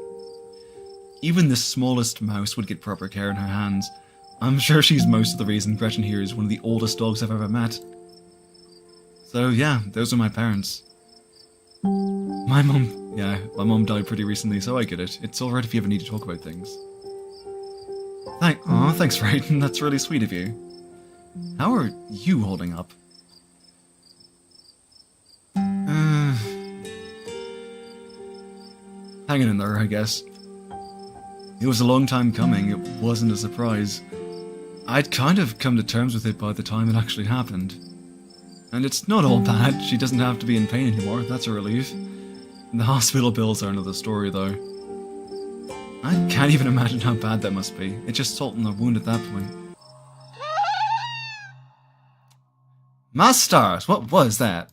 Even the smallest mouse would get proper care in her hands. I'm sure she's most of the reason Gretchen here is one of the oldest dogs I've ever met. So yeah, those are my parents. My mom died pretty recently, so I get it. It's alright if you ever need to talk about things. Thanks, Writin. That's really sweet of you. How are you holding up? Hanging in there, I guess. It was a long time coming. It wasn't a surprise. I'd kind of come to terms with it by the time it actually happened. And it's not all bad. She doesn't have to be in pain anymore. That's a relief. The hospital bills are another story, though. I can't even imagine how bad that must be. It's just salt in the wound at that point. My stars, what was that?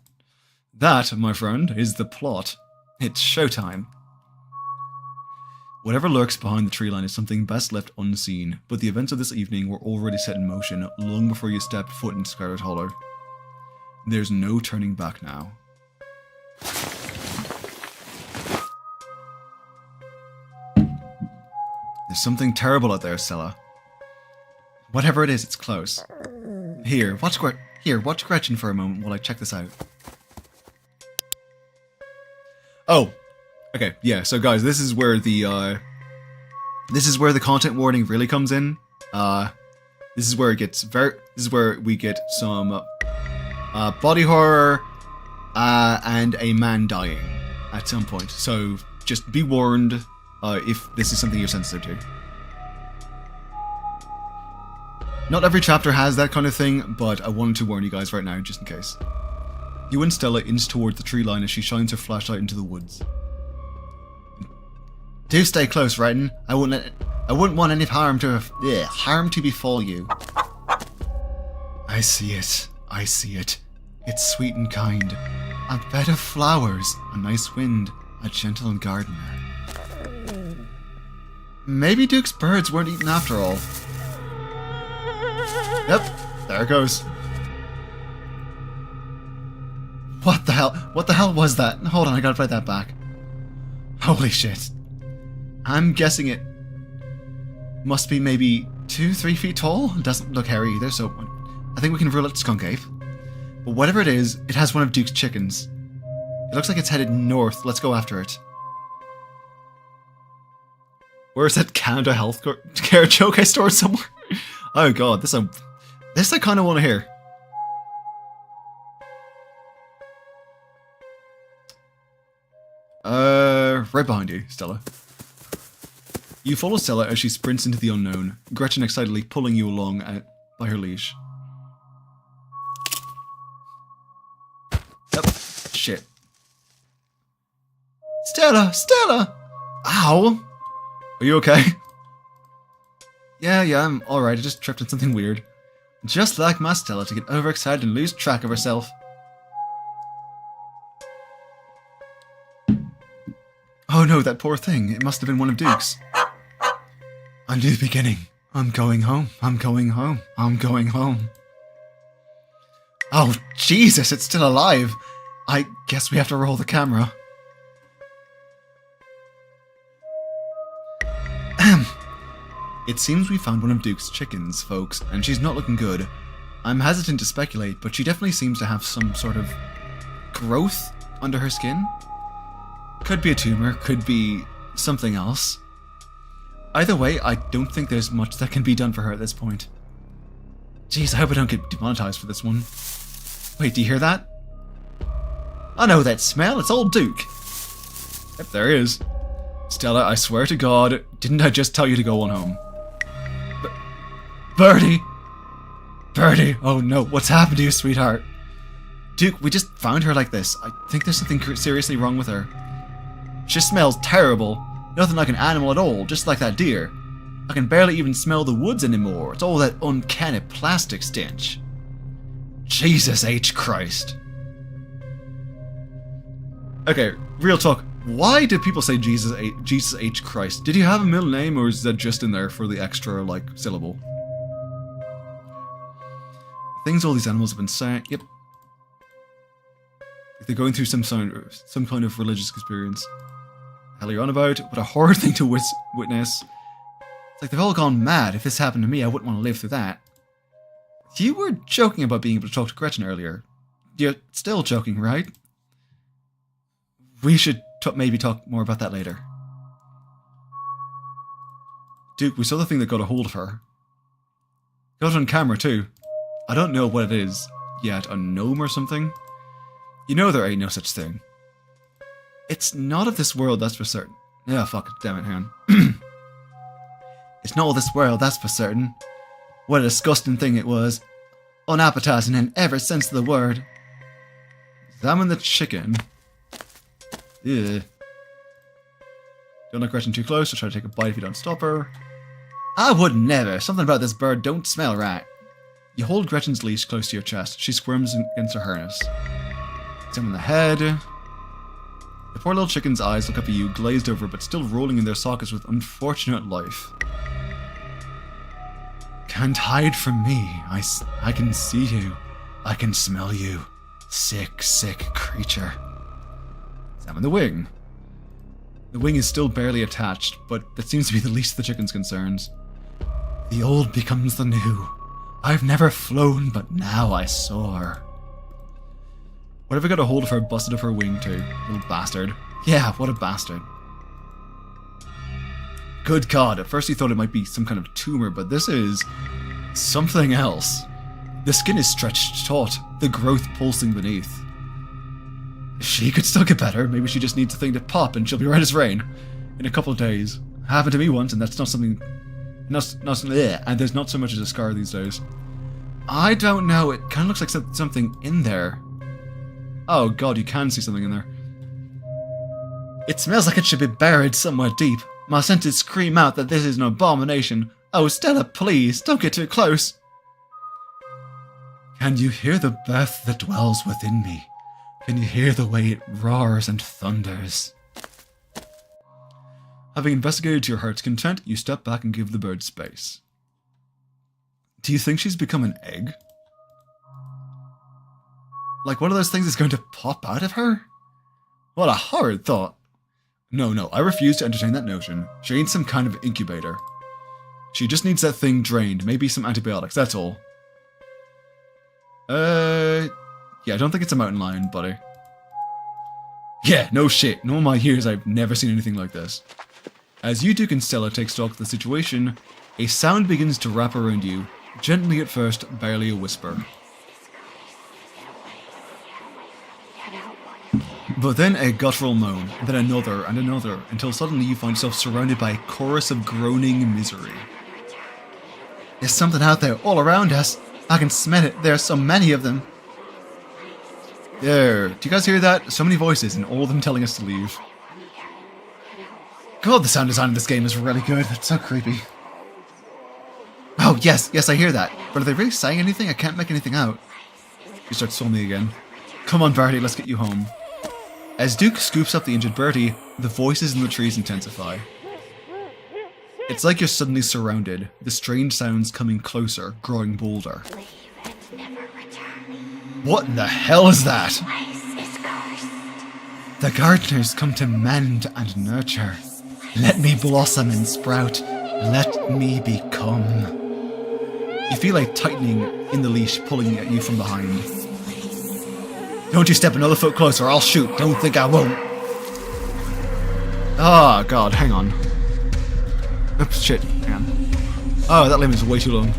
That, my friend, is the plot. It's showtime. Whatever lurks behind the tree line is something best left unseen, but the events of this evening were already set in motion long before you stepped foot in Scarlet Hollow. There's no turning back now. There's something terrible out there, Stella. Whatever it is, it's close. Here, watch Gretchen for a moment while I check this out. Oh, okay, yeah. So, guys, this is where the content warning really comes in. This is where we get some body horror and a man dying at some point. So, just be warned. If this is something you're sensitive to. Not every chapter has that kind of thing, but I wanted to warn you guys right now, just in case. You and Stella inch toward the tree line as she shines her flashlight into the woods. Do stay close, Writin. I wouldn't want any harm to befall you. I see it. It's sweet and kind. A bed of flowers, a nice wind, a gentle gardener. Maybe Duke's birds weren't eaten after all. Yep, there it goes. What the hell was that? Hold on, I gotta play that back. Holy shit. I'm guessing it must be maybe 2-3 feet tall. It doesn't look hairy either, so I think we can rule it skunk ape. But whatever it is, it has one of Duke's chickens. It looks like it's headed north. Let's go after it. Where's that Canada health care joke I stored somewhere? Oh god, this I kind of want to hear. Right behind you, Stella. You follow Stella as she sprints into the unknown, Gretchen excitedly pulling you along by her leash. Yep. Shit. Stella! Ow! Are you okay? Yeah, I'm alright. I just tripped on something weird. Just like my Stella to get overexcited and lose track of herself. Oh no, that poor thing. It must have been one of Duke's. A new beginning. I'm going home. I'm going home. I'm going home. Oh, Jesus, it's still alive. I guess we have to roll the camera. It seems we found one of Duke's chickens, folks, and she's not looking good. I'm hesitant to speculate, but she definitely seems to have some sort of growth under her skin. Could be a tumor, could be something else. Either way, I don't think there's much that can be done for her at this point. Jeez, I hope I don't get demonetized for this one. Wait, do you hear that? I know that smell, it's old Duke. Yep, there he is. Stella, I swear to God, didn't I just tell you to go on home? Birdie! Birdie! Oh no, what's happened to you, sweetheart? Duke, we just found her like this. I think there's something seriously wrong with her. She smells terrible. Nothing like an animal at all, just like that deer. I can barely even smell the woods anymore. It's all that uncanny plastic stench. Jesus H. Christ. Okay, real talk. Why did people say Jesus H. Christ? Did you have a middle name, or is that just in there for the extra, like, syllable? Things all these animals have been saying. Yep. They're going through some kind of religious experience. The hell are you on about? What a horrid thing to witness. It's like they've all gone mad. If this happened to me, I wouldn't want to live through that. You were joking about being able to talk to Gretchen earlier. You're still joking, right? We should maybe talk more about that later. Duke, we saw the thing that got a hold of her. Got it on camera too. I don't know what it is yet, a gnome or something? You know there ain't no such thing. It's not of this world, that's for certain. Yeah, fuck it, damn it, hang on. It's not of this world, that's for certain. What a disgusting thing it was. Unappetizing in every sense of the word. Examine the chicken. Ugh. Don't let Gretchen too close, she'll try to take a bite if you don't stop her. I would never. Something about this bird don't smell right. You hold Gretchen's leash close to your chest. She squirms against her harness. Examine the head. The poor little chicken's eyes look up at you, glazed over but still rolling in their sockets with unfortunate life. Can't hide from me. I can see you. I can smell you. Sick, sick creature. Examine the wing. The wing is still barely attached, but that seems to be the least of the chicken's concerns. The old becomes the new. I've never flown, but now I soar. Whatever got a hold of her busted up her wing too. Little bastard. Yeah, what a bastard. Good God, at first he thought it might be some kind of tumor, but this is something else. The skin is stretched taut, the growth pulsing beneath. She could still get better. Maybe she just needs a thing to pop and she'll be right as rain. In a couple of days. Happened to me once, and that's not something... and there's not so much as a scar these days. I don't know, it kind of looks like something in there. Oh God, you can see something in there. It smells like it should be buried somewhere deep. My senses scream out that this is an abomination. Oh Stella, please, don't get too close. Can you hear the breath that dwells within me? Can you hear the way it roars and thunders? Having investigated to your heart's content, you step back and give the bird space. Do you think she's become an egg? Like one of those things is going to pop out of her? What a horrid thought. No, I refuse to entertain that notion. She ain't some kind of incubator. She just needs that thing drained, maybe some antibiotics, that's all. Yeah, I don't think it's a mountain lion, buddy. Yeah, no shit. In all my years, I've never seen anything like this. As you, Duke, and Stella take stock of the situation, a sound begins to wrap around you, gently at first, barely a whisper. But then a guttural moan, then another and another, until suddenly you find yourself surrounded by a chorus of groaning misery. There's something out there, all around us. I can smell it. There are so many of them. There. Do you guys hear that? So many voices, and all of them telling us to leave. God, the sound design of this game is really good. It's so creepy. Oh, yes, I hear that. But are they really saying anything? I can't make anything out. You start swimming again. Come on, Barty, let's get you home. As Duke scoops up the injured Bertie, the voices in the trees intensify. It's like you're suddenly surrounded, the strange sounds coming closer, growing bolder. What in the hell is that? The gardeners come to mend and nurture. Let me blossom and sprout. Let me become. You feel like tightening in the leash pulling at you from behind. Don't you step another foot closer, I'll shoot. Don't think I won't. Oh god, hang on. Oops, shit, hang on. Oh, that limb is way too long.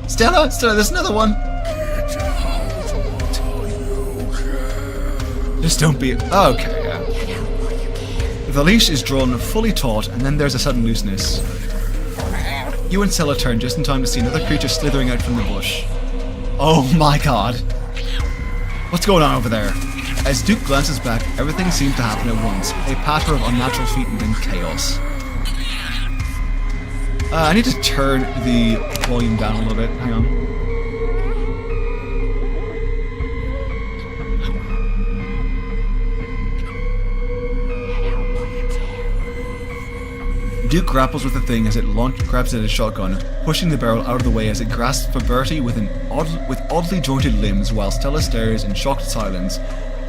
Stella, there's another one. Just don't be... Oh, okay, yeah. The leash is drawn fully taut, and then there's a sudden looseness. You and Stella turn just in time to see another creature slithering out from the bush. Oh my god. What's going on over there? As Duke glances back, everything seems to happen at once. A patter of unnatural feet and then chaos. I need to turn the volume down a little bit. Hang on. Duke grapples with the thing as it grabs it at his shotgun, pushing the barrel out of the way as it grasps for Bertie with oddly jointed limbs while Stella stares in shocked silence,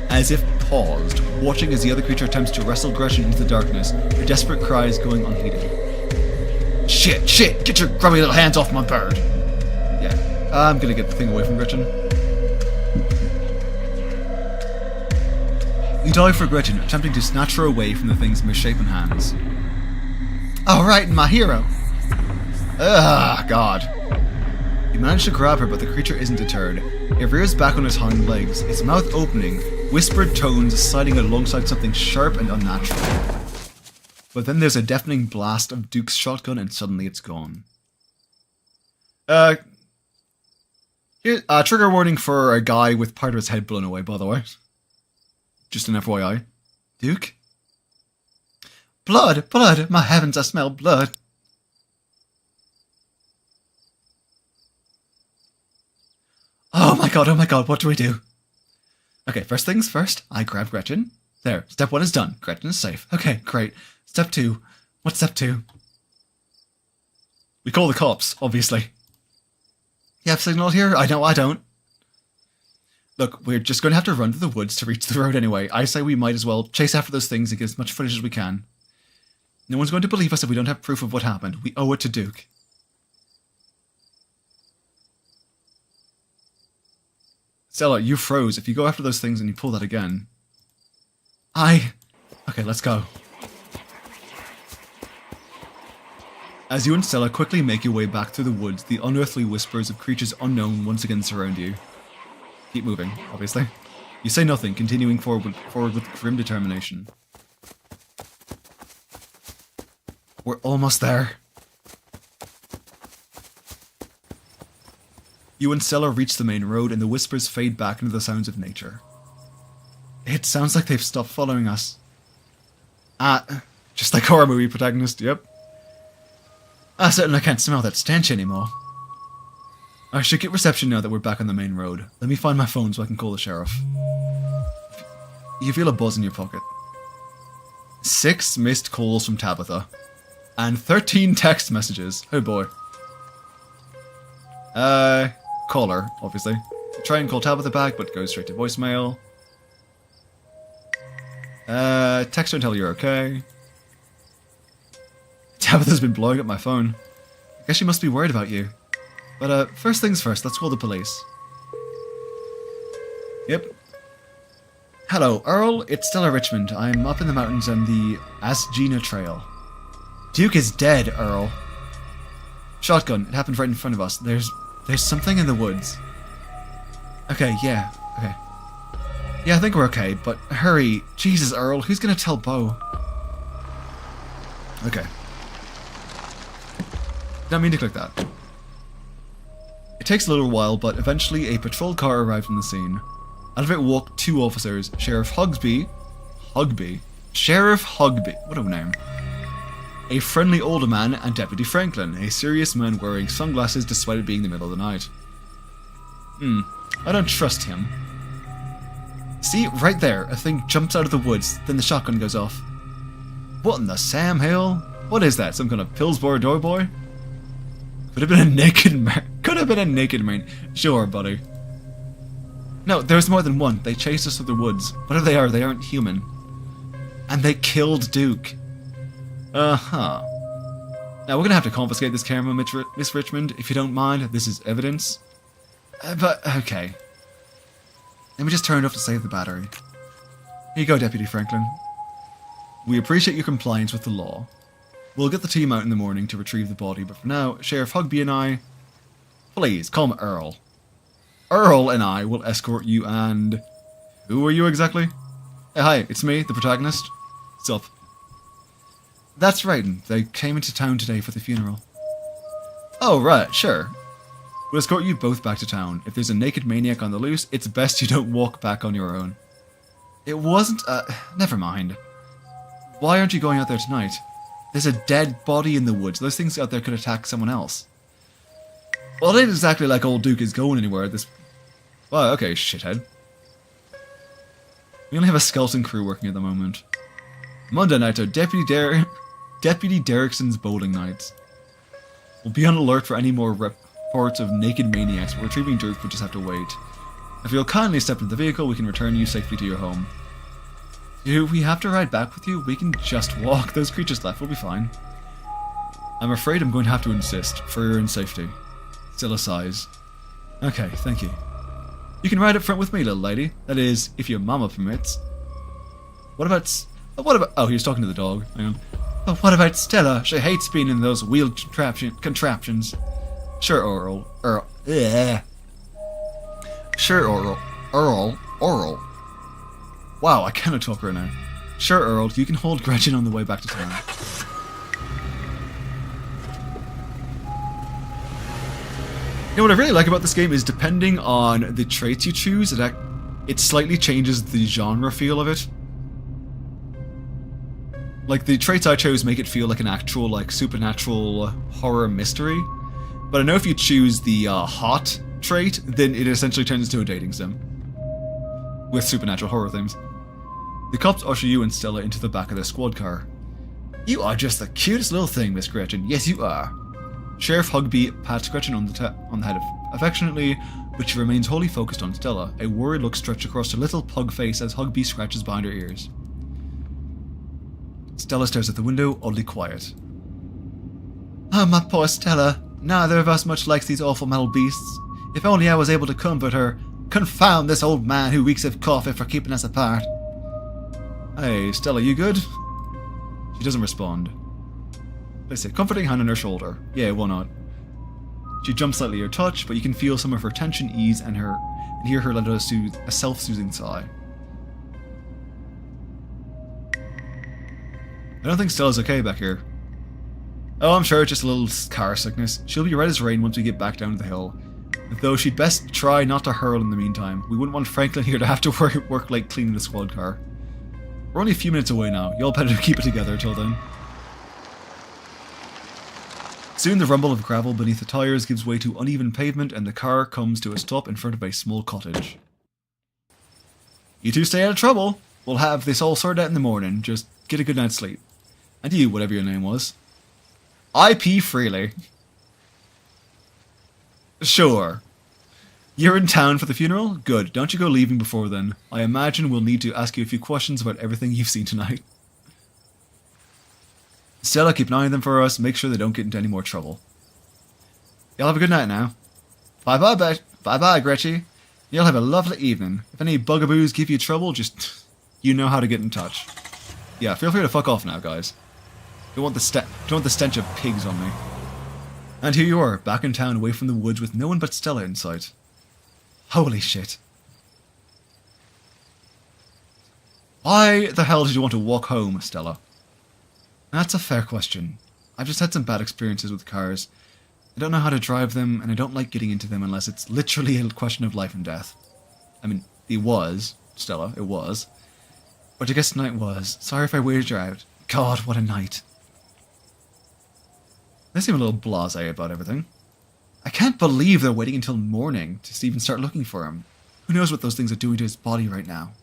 as if paused, watching as the other creature attempts to wrestle Gretchen into the darkness, her desperate cries going unheeded. Shit! Get your grubby little hands off my bird! Yeah, I'm gonna get the thing away from Gretchen. You dive for Gretchen, attempting to snatch her away from the thing's misshapen hands. Alright, my hero! Ugh, God. You manage to grab her, but the creature isn't deterred. It rears back on its hind legs, its mouth opening, whispered tones sliding alongside something sharp and unnatural. But then there's a deafening blast of Duke's shotgun and suddenly it's gone. Trigger warning for a guy with part of his head blown away, by the way. Just an FYI. Duke? Blood! My heavens, I smell blood! Oh my god, what do we do? Okay, first things first, I grab Gretchen. There, step 1 is done. Gretchen is safe. Okay, great. Step 2. What's step 2? We call the cops, obviously. You have signal here? I know I don't. Look, we're just going to have to run through the woods to reach the road anyway. I say we might as well chase after those things and get as much footage as we can. No one's going to believe us if we don't have proof of what happened. We owe it to Duke. Stella, you froze. If you go after those things and you pull that again... Okay, let's go. As you and Stella quickly make your way back through the woods, the unearthly whispers of creatures unknown once again surround you. Keep moving, obviously. You say nothing, continuing forward with grim determination. We're almost there. You and Stella reach the main road and the whispers fade back into the sounds of nature. It sounds like they've stopped following us. Just like horror movie protagonist, yep. I certainly can't smell that stench anymore. I should get reception now that we're back on the main road. Let me find my phone so I can call the sheriff. You feel a buzz in your pocket. 6 missed calls from Tabitha. And 13 text messages. Oh boy. Call her, obviously. Try and call Tabitha back, but goes straight to voicemail. Text her and tell her you're okay. Tabitha's been blowing up my phone. I guess she must be worried about you. But, first things first, let's call the police. Yep. Hello, Earl, it's Stella Richmond. I'm up in the mountains on the Asgina Trail. Duke is dead, Earl. Shotgun, it happened right in front of us. There's something in the woods. Okay, yeah, okay. Yeah, I think we're okay, but hurry. Jesus, Earl, who's gonna tell Bo? Okay. Didn't mean to click that. It takes a little while, but eventually a patrol car arrived on the scene. Out of it walked 2 officers, Sheriff Sheriff Hugby, what a name. A friendly older man and Deputy Franklin, a serious man wearing sunglasses despite it being the middle of the night. I don't trust him. See, right there, a thing jumps out of the woods, then the shotgun goes off. What in the Sam Hill? What is that? Some kind of Pillsbury Doughboy? Could have been a naked man. Could have been a naked man. Sure, buddy. No, there's more than one. They chased us through the woods. Whatever they are, they aren't human. And they killed Duke. Uh-huh. Now, we're gonna have to confiscate this camera, Miss Richmond, if you don't mind. This is evidence. But, okay. Let me just turn it off to save the battery. Here you go, Deputy Franklin. We appreciate your compliance with the law. We'll get the team out in the morning to retrieve the body, but for now, Sheriff Hugby and I... Please, call me Earl. Earl and I will escort you and... Who are you exactly? Hey, hi, it's me, the protagonist. What's up? That's right, they came into town today for the funeral. Oh, right, sure. We'll escort you both back to town. If there's a naked maniac on the loose, it's best you don't walk back on your own. It wasn't, never mind. Why aren't you going out there tonight? There's a dead body in the woods. Those things out there could attack someone else. Well, it ain't exactly like old Duke is going anywhere at this... Well, okay, shithead. We only have a skeleton crew working at the moment. Monday nights are Deputy Derrickson's bowling nights. We'll be on alert for any more reports of naked maniacs. We're retrieving Duke, we'll just have to wait. If you'll kindly step into the vehicle, we can return you safely to your home. Do we have to ride back with you? We can just walk. Those creatures left. We'll be fine. I'm afraid I'm going to have to insist, for your own safety. Stella sighs. Okay, thank you. You can ride up front with me, little lady. That is, if your mama permits. What about... Oh, he was talking to the dog. Hang on. But what about Stella? She hates being in those wheeled contraptions. Sure, Earl. Sure, Earl. Wow, I cannot talk right now. Sure, Earl, you can hold Gretchen on the way back to town. You know what I really like about this game is depending on the traits you choose, it slightly changes the genre feel of it. Like, the traits I chose make it feel like an actual, like, supernatural horror mystery. But I know if you choose the hot trait, then it essentially turns into a dating sim. With supernatural horror themes. The cops usher you and Stella into the back of their squad car. You are just the cutest little thing, Miss Gretchen. Yes, you are. Sheriff Hugby pats Gretchen on the head affectionately, but she remains wholly focused on Stella. A worried look stretched across her little pug face as Hugby scratches behind her ears. Stella stares at the window, oddly quiet. Oh, my poor Stella. Neither of us much likes these awful metal beasts. If only I was able to comfort her. Confound this old man who reeks of coffee for keeping us apart. Hey, Stella, you good? She doesn't respond. Place a comforting hand on her shoulder. Yeah, why not? She jumps slightly at her touch, but you can feel some of her tension ease and hear her let out a self-soothing sigh. I don't think Stella's okay back here. Oh, I'm sure it's just a little car sickness. She'll be right as rain once we get back down the hill. Though she'd best try not to hurl in the meantime. We wouldn't want Franklin here to have to work like cleaning the squad car. We're only a few minutes away now. Y'all better keep it together till then. Soon the rumble of gravel beneath the tires gives way to uneven pavement and the car comes to a stop in front of a small cottage. You two stay out of trouble. We'll have this all sorted out in the morning. Just get a good night's sleep. And you, whatever your name was. I.P. Freely. Sure. You're in town for the funeral? Good. Don't you go leaving before then. I imagine we'll need to ask you a few questions about everything you've seen tonight. Stella, keep an eye on them for us. Make sure they don't get into any more trouble. Y'all have a good night now. Bye-bye, Bye-bye, Gretchen. Y'all have a lovely evening. If any bugaboos give you trouble, just... You know how to get in touch. Yeah, feel free to fuck off now, guys. Don't want the stench of pigs on me. And here you are, back in town, away from the woods with no one but Stella in sight. Holy shit. Why the hell did you want to walk home, Stella? That's a fair question. I've just had some bad experiences with cars. I don't know how to drive them, and I don't like getting into them unless it's literally a question of life and death. I mean, it was, Stella, it was. But I guess tonight was. Sorry if I weirded you out. God, what a night. They seem a little blasé about everything. I can't believe they're waiting until morning to even start looking for him. Who knows what those things are doing to his body right now?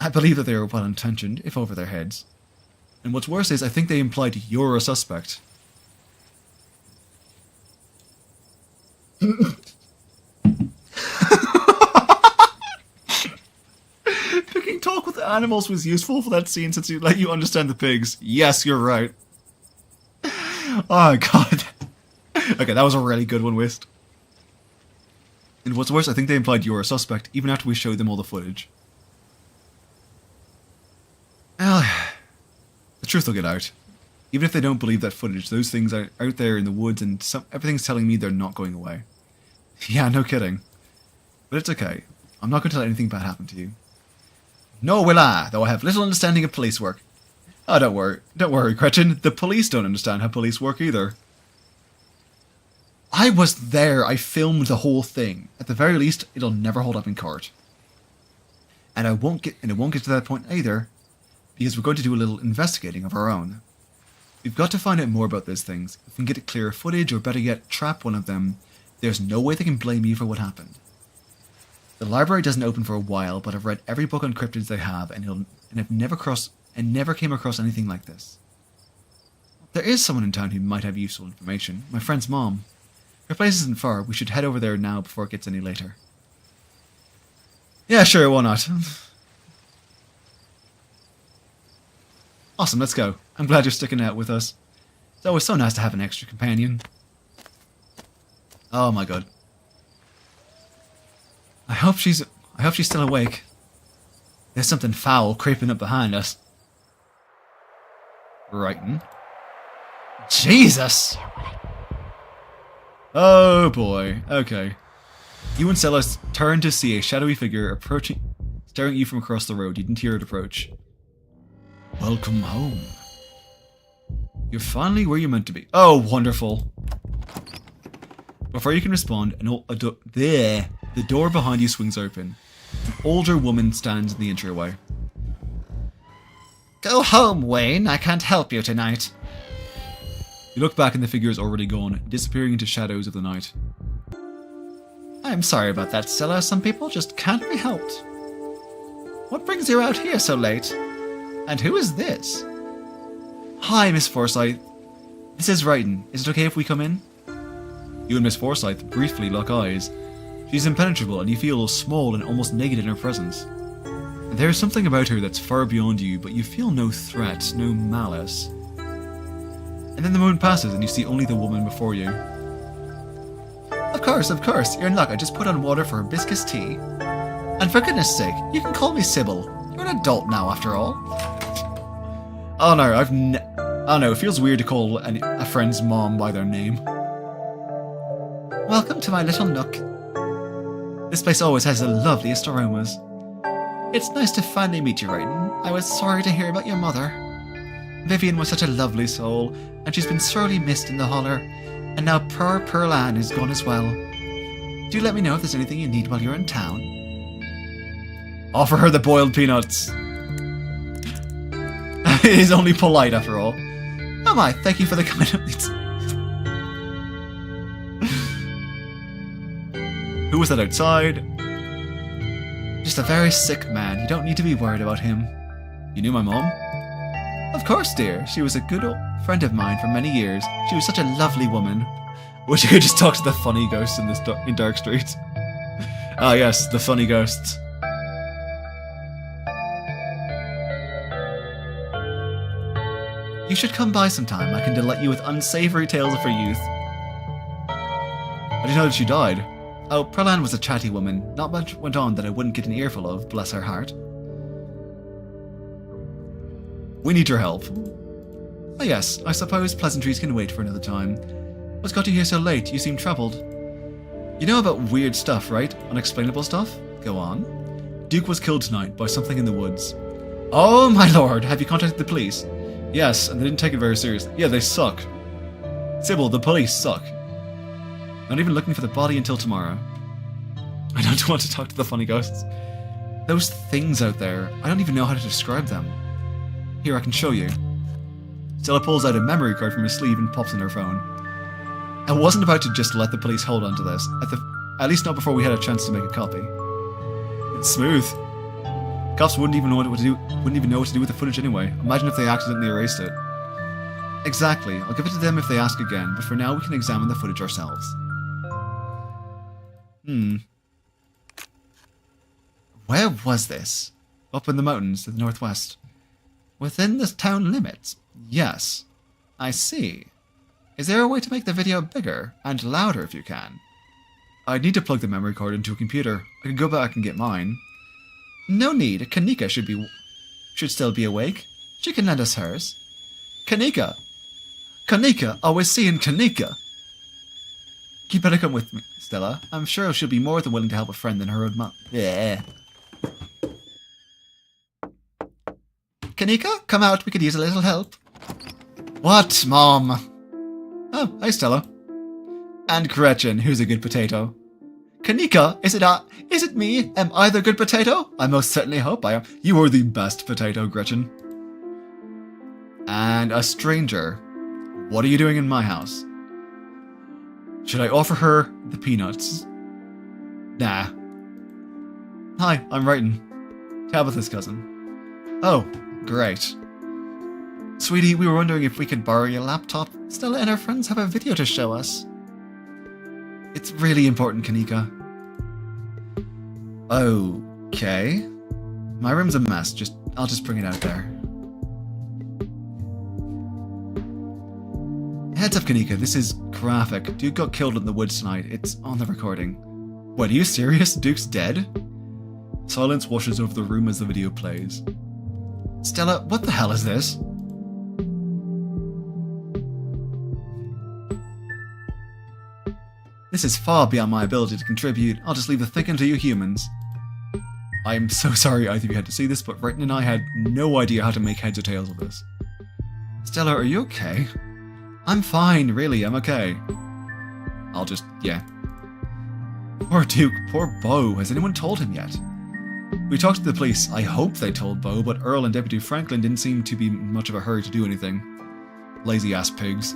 I believe that they are well-intentioned, if over their heads. And what's worse is, I think they implied you're a suspect. Picking talk with animals was useful for that scene since it let you understand the pigs. Yes, you're right. Oh, God. Okay, that was a really good one, Whist. And what's worse, I think they implied you were a suspect, even after we showed them all the footage. Well, the truth will get out. Even if they don't believe that footage, those things are out there in the woods and everything's telling me they're not going away. Yeah, no kidding. But it's okay. I'm not going to let anything bad happen to you. Nor will I, though I have little understanding of police work. Oh, don't worry, Gretchen. The police don't understand how police work either. I was there. I filmed the whole thing. At the very least, it'll never hold up in court. And it won't get to that point either, because we're going to do a little investigating of our own. We've got to find out more about those things. If we can get clearer footage, or better yet, trap one of them, there's no way they can blame you for what happened. The library doesn't open for a while, but I've read every book on cryptids they have, and I've never came across anything like this. There is someone in town who might have useful information. My friend's mom. Her place isn't far. We should head over there now before it gets any later. Yeah, sure, why not? Awesome, let's go. I'm glad you're sticking out with us. It's always so nice to have an extra companion. Oh my god. I hope she's still awake. There's something foul creeping up behind us. Writin. Jesus! Oh boy, okay. You and Sellers turn to see a shadowy figure approaching, staring at you from across the road. You didn't hear it approach. Welcome home. You're finally where you're meant to be. Oh, wonderful. Before you can respond, the door behind you swings open. An older woman stands in the entryway. Go home, Wayne. I can't help you tonight. You look back and the figure is already gone, disappearing into shadows of the night. I'm sorry about that, Stella. Some people just can't be helped. What brings you out here so late? And who is this? Hi, Miss Forsyth. This is Writin. Is it okay if we come in? You and Miss Forsyth briefly lock eyes. She's impenetrable and you feel small and almost naked in her presence. There is something about her that's far beyond you, but you feel no threat, no malice. And then the moment passes and you see only the woman before you. Of course, you're in luck. I just put on water for hibiscus tea. And for goodness sake, you can call me Sybil. You're an adult now, after all. Oh no, I don't know, it feels weird to call a friend's mom by their name. Welcome to my little nook. This place always has the loveliest aromas. It's nice to finally meet you, Writin. I was sorry to hear about your mother. Vivian was such a lovely soul, and she's been sorely missed in the holler, and now poor Pearl Ann is gone as well. Do let me know if there's anything you need while you're in town. Offer her the boiled peanuts. It is only polite after all. Oh my, thank you for the kind of... Who was that outside? Just a very sick man. You don't need to be worried about him. You knew my mom? Of course, dear. She was a good old friend of mine for many years. She was such a lovely woman. Wish I could just talk to the funny ghosts in Dark Street. Ah yes, the funny ghosts. You should come by sometime. I can delight you with unsavory tales of her youth. I didn't know that she died. Oh, Pearl Ann was a chatty woman. Not much went on that I wouldn't get an earful of, bless her heart. We need your help. Oh yes, I suppose pleasantries can wait for another time. What's got you here so late? You seem troubled. You know about weird stuff, right? Unexplainable stuff? Go on. Duke was killed tonight by something in the woods. Oh my lord, have you contacted the police? Yes, and they didn't take it very seriously. Yeah, they suck. Sybil, the police suck. Not even looking for the body until tomorrow. I don't want to talk to the funny ghosts. Those things out there, I don't even know how to describe them. Here, I can show you. Stella pulls out a memory card from her sleeve and pops in her phone. I wasn't about to just let the police hold on to this, at least not before we had a chance to make a copy. It's smooth. Cops wouldn't even know what to do. Wouldn't even know what to do with the footage anyway. Imagine if they accidentally erased it. Exactly. I'll give it to them if they ask again, but for now we can examine the footage ourselves. Where was this? Up in the mountains to the northwest. Within the town limits? Yes. I see. Is there a way to make the video bigger and louder if you can? I'd need to plug the memory card into a computer. I can go back and get mine. No need. Kanika should still be awake. She can lend us hers. Kanika! Kanika! Always seeing Kanika! You better come with me, Stella. I'm sure she'll be more than willing to help a friend than her own mom. Yeah. Kanika, come out. We could use a little help. What, Mom? Oh, hi, Stella. And Gretchen, who's a good potato. Kanika, is it me? Am I the good potato? I most certainly hope I am. You are the best potato, Gretchen. And a stranger. What are you doing in my house? Should I offer her the peanuts? Nah. Hi, I'm Writin. Tabitha's cousin. Oh, great. Sweetie, we were wondering if we could borrow your laptop. Stella and her friends have a video to show us. It's really important, Kanika. Okay. My room's a mess. I'll just bring it out there. Heads up, Kanika. This is graphic. Duke got killed in the woods tonight. It's on the recording. What, are you serious? Duke's dead? Silence washes over the room as the video plays. Stella, what the hell is this? This is far beyond my ability to contribute. I'll just leave the thinking to you humans. I'm so sorry either of you had to see this, but Writin and I had no idea how to make heads or tails of this. Stella, are you okay? I'm fine, really, I'm okay. Yeah. Poor Duke, poor Beau. Has anyone told him yet? We talked to the police. I hope they told Beau, but Earl and Deputy Franklin didn't seem to be much of a hurry to do anything. Lazy-ass pigs.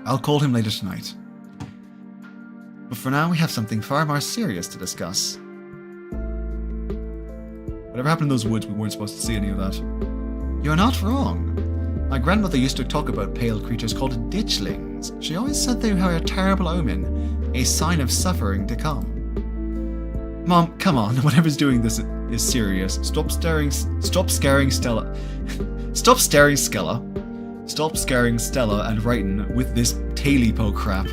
I'll call him later tonight. But for now, we have something far more serious to discuss. Whatever happened in those woods, we weren't supposed to see any of that. You're not wrong. My grandmother used to talk about pale creatures called ditchlings. She always said they were a terrible omen, a sign of suffering to come. Mom, come on, whatever's doing this is serious. Stop scaring Stella. Stop scaring Stella and Writin with this taily-po crap.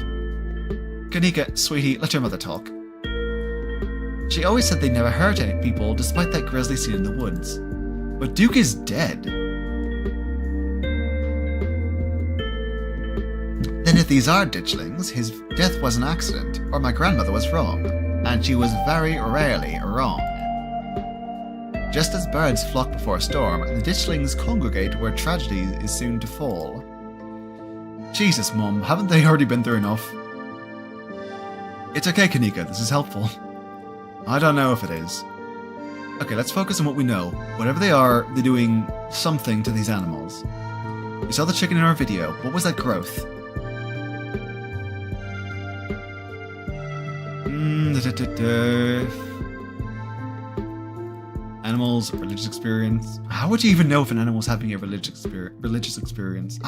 Kanika, sweetie, let your mother talk. She always said they never hurt any people, despite that grisly scene in the woods. But Duke is dead. Then if these are ditchlings, his death was an accident, or my grandmother was wrong. And she was very rarely wrong. Just as birds flock before a storm, the ditchlings congregate where tragedy is soon to fall. Jesus, Mum, haven't they already been through enough? It's okay, Kanika, this is helpful. I don't know if it is. Okay, let's focus on what we know. Whatever they are, they're doing something to these animals. You saw the chicken in our video. What was that growth? Animals, religious experience. How would you even know if an animal's having a religious experience?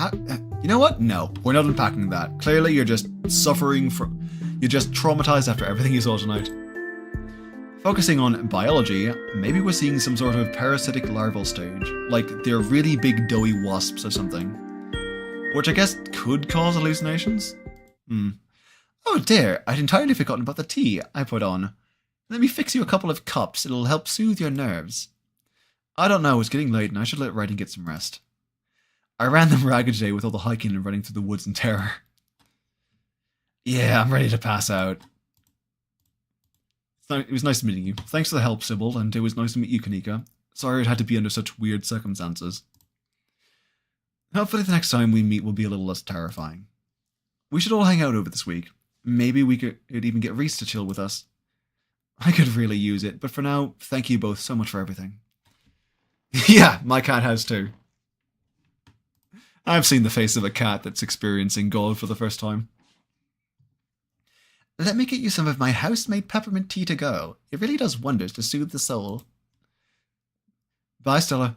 You know what? No, we're not unpacking that. Clearly, you're just suffering from... You're just traumatized after everything you saw tonight. Focusing on biology, maybe we're seeing some sort of parasitic larval stage. Like, they're really big doughy wasps or something. Which I guess could cause hallucinations? Oh dear, I'd entirely forgotten about the tea I put on. Let me fix you a couple of cups, it'll help soothe your nerves. I don't know, it's getting late and I should let Writin get some rest. I ran them ragged today with all the hiking and running through the woods in terror. Yeah, I'm ready to pass out. It was nice meeting you. Thanks for the help, Sybil, and it was nice to meet you, Kanika. Sorry it had to be under such weird circumstances. Hopefully the next time we meet will be a little less terrifying. We should all hang out over this week. Maybe we could even get Reese to chill with us. I could really use it, but for now, thank you both so much for everything. Yeah, my cat has too. I've seen the face of a cat that's experiencing gore for the first time. Let me get you some of my house-made peppermint tea to go. It really does wonders to soothe the soul. Bye, Stella.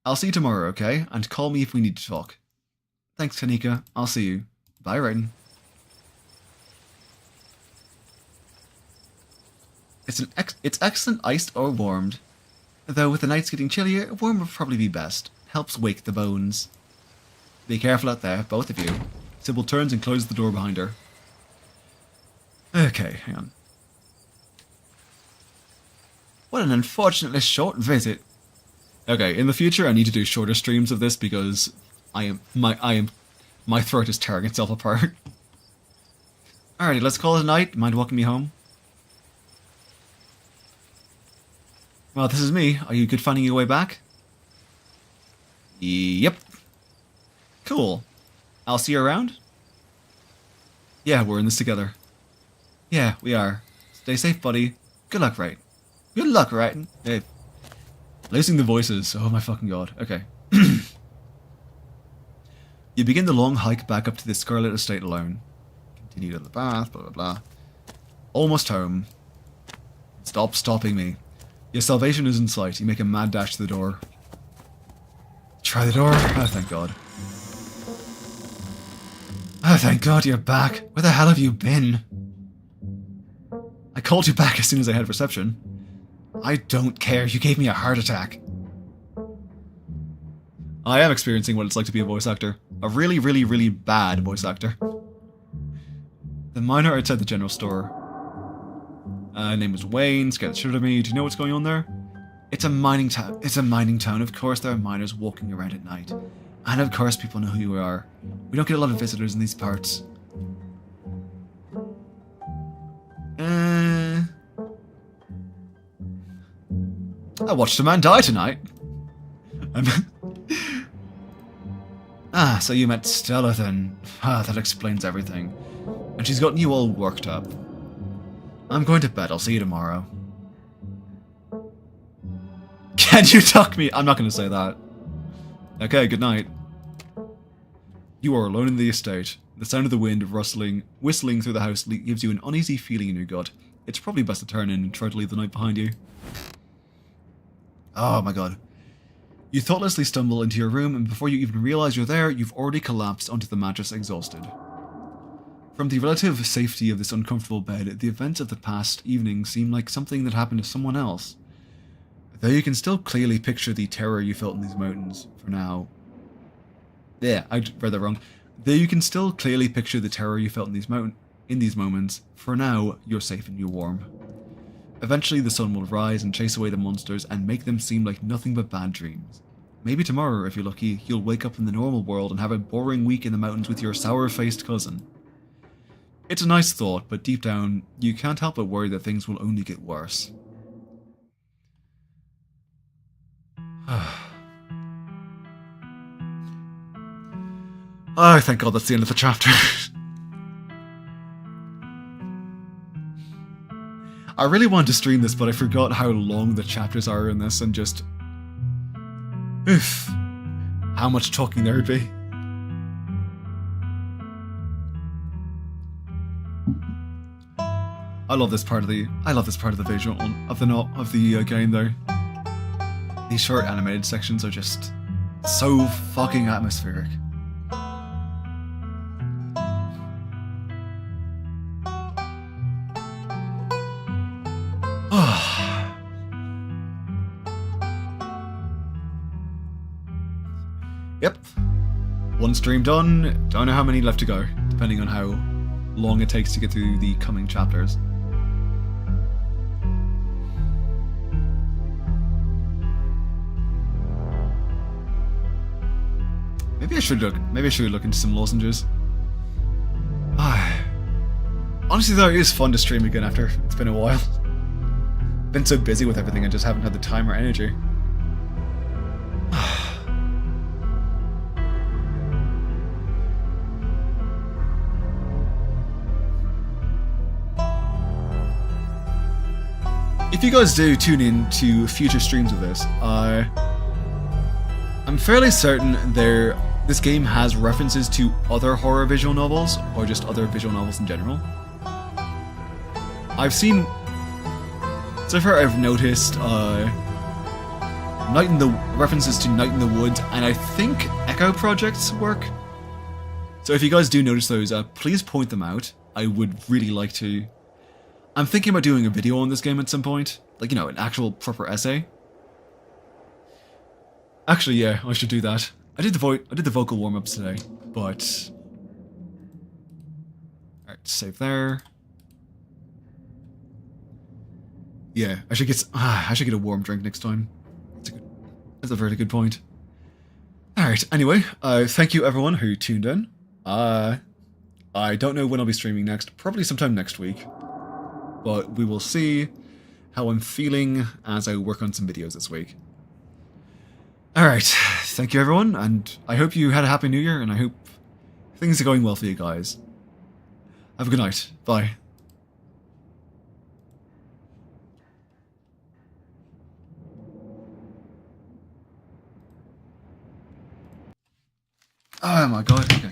I'll see you tomorrow, okay? And call me if we need to talk. Thanks, Kanika. I'll see you. Bye, Writin. It's excellent iced or warmed. Though with the nights getting chillier, warm would probably be best. Helps wake the bones. Be careful out there, both of you. Sybil turns and closes the door behind her. Okay, hang on. What an unfortunately short visit. Okay, in the future I need to do shorter streams of this because my throat is tearing itself apart. Alrighty, let's call it a night. Mind walking me home? Well, this is me. Are you good finding your way back? Yep. Cool. I'll see you around? Yeah, we're in this together. Yeah, we are. Stay safe, buddy. Good luck, right? Good luck, right? Hey. Losing the voices. Oh my fucking god. Okay. You begin the long hike back up to the Scarlet Estate alone. Continue to the path, blah blah blah. Almost home. Stop stopping me. Your salvation is in sight. You make a mad dash to the door. Try the door. Oh, thank God. Oh, thank God you're back. Where the hell have you been? I called you back as soon as I had reception. I don't care. You gave me a heart attack. I am experiencing what it's like to be a voice actor. A really, really, really bad voice actor. The miner outside the general store. Name was Wayne, scared the shit out of me. Do you know what's going on there? It's a mining town. It's a mining town. Of course there are miners walking around at night. And of course people know who you are. We don't get a lot of visitors in these parts. I watched a man die tonight. So you met Stella then. That explains everything. And she's gotten you all worked up. I'm going to bed. I'll see you tomorrow. Can you tuck me? I'm not going to say that. Okay, good night. You are alone in the estate. The sound of the wind whistling through the house gives you an uneasy feeling in your gut. It's probably best to turn in and try to leave the night behind you. Oh my god. You thoughtlessly stumble into your room, and before you even realize you're there, you've already collapsed onto the mattress exhausted. From the relative safety of this uncomfortable bed, the events of the past evening seem like something that happened to someone else. Though you can still clearly picture the terror you felt in these mountains, for now... Yeah, I read that wrong. Though you can still clearly picture the terror you felt in these moments, for now, you're safe and you're warm. Eventually the sun will rise and chase away the monsters and make them seem like nothing but bad dreams. Maybe tomorrow, if you're lucky, you'll wake up in the normal world and have a boring week in the mountains with your sour-faced cousin. It's a nice thought, but deep down, you can't help but worry that things will only get worse. Oh, thank God that's the end of the chapter. I really wanted to stream this, but I forgot how long the chapters are in this and just... Oof. How much talking there would be. I love this part of the visual of the game though. These short animated sections are just so fucking atmospheric. Yep. One stream done. Don't know how many left to go, depending on how long it takes to get through the coming chapters. Maybe I should look into some lozenges. Honestly though, it is fun to stream again after it's been a while. Been so busy with everything I just haven't had the time or energy. If you guys do tune in to future streams of this, I'm fairly certain this game has references to other horror visual novels, or just other visual novels in general. So far I've noticed references to Night in the Woods, and I think Echo Project's work. So if you guys do notice those, please point them out. I would really like to. I'm thinking about doing a video on this game at some point, like, you know, an actual proper essay. Actually, yeah, I should do that. I did the vocal warm-ups today, but alright, save there. Yeah, I should get a warm drink next time. That's a very good point. Alright, anyway, thank you everyone who tuned in. I don't know when I'll be streaming next, probably sometime next week. But we will see how I'm feeling as I work on some videos this week. Alright, thank you everyone, and I hope you had a happy new year, and I hope things are going well for you guys. Have a good night. Bye. Oh my god, okay.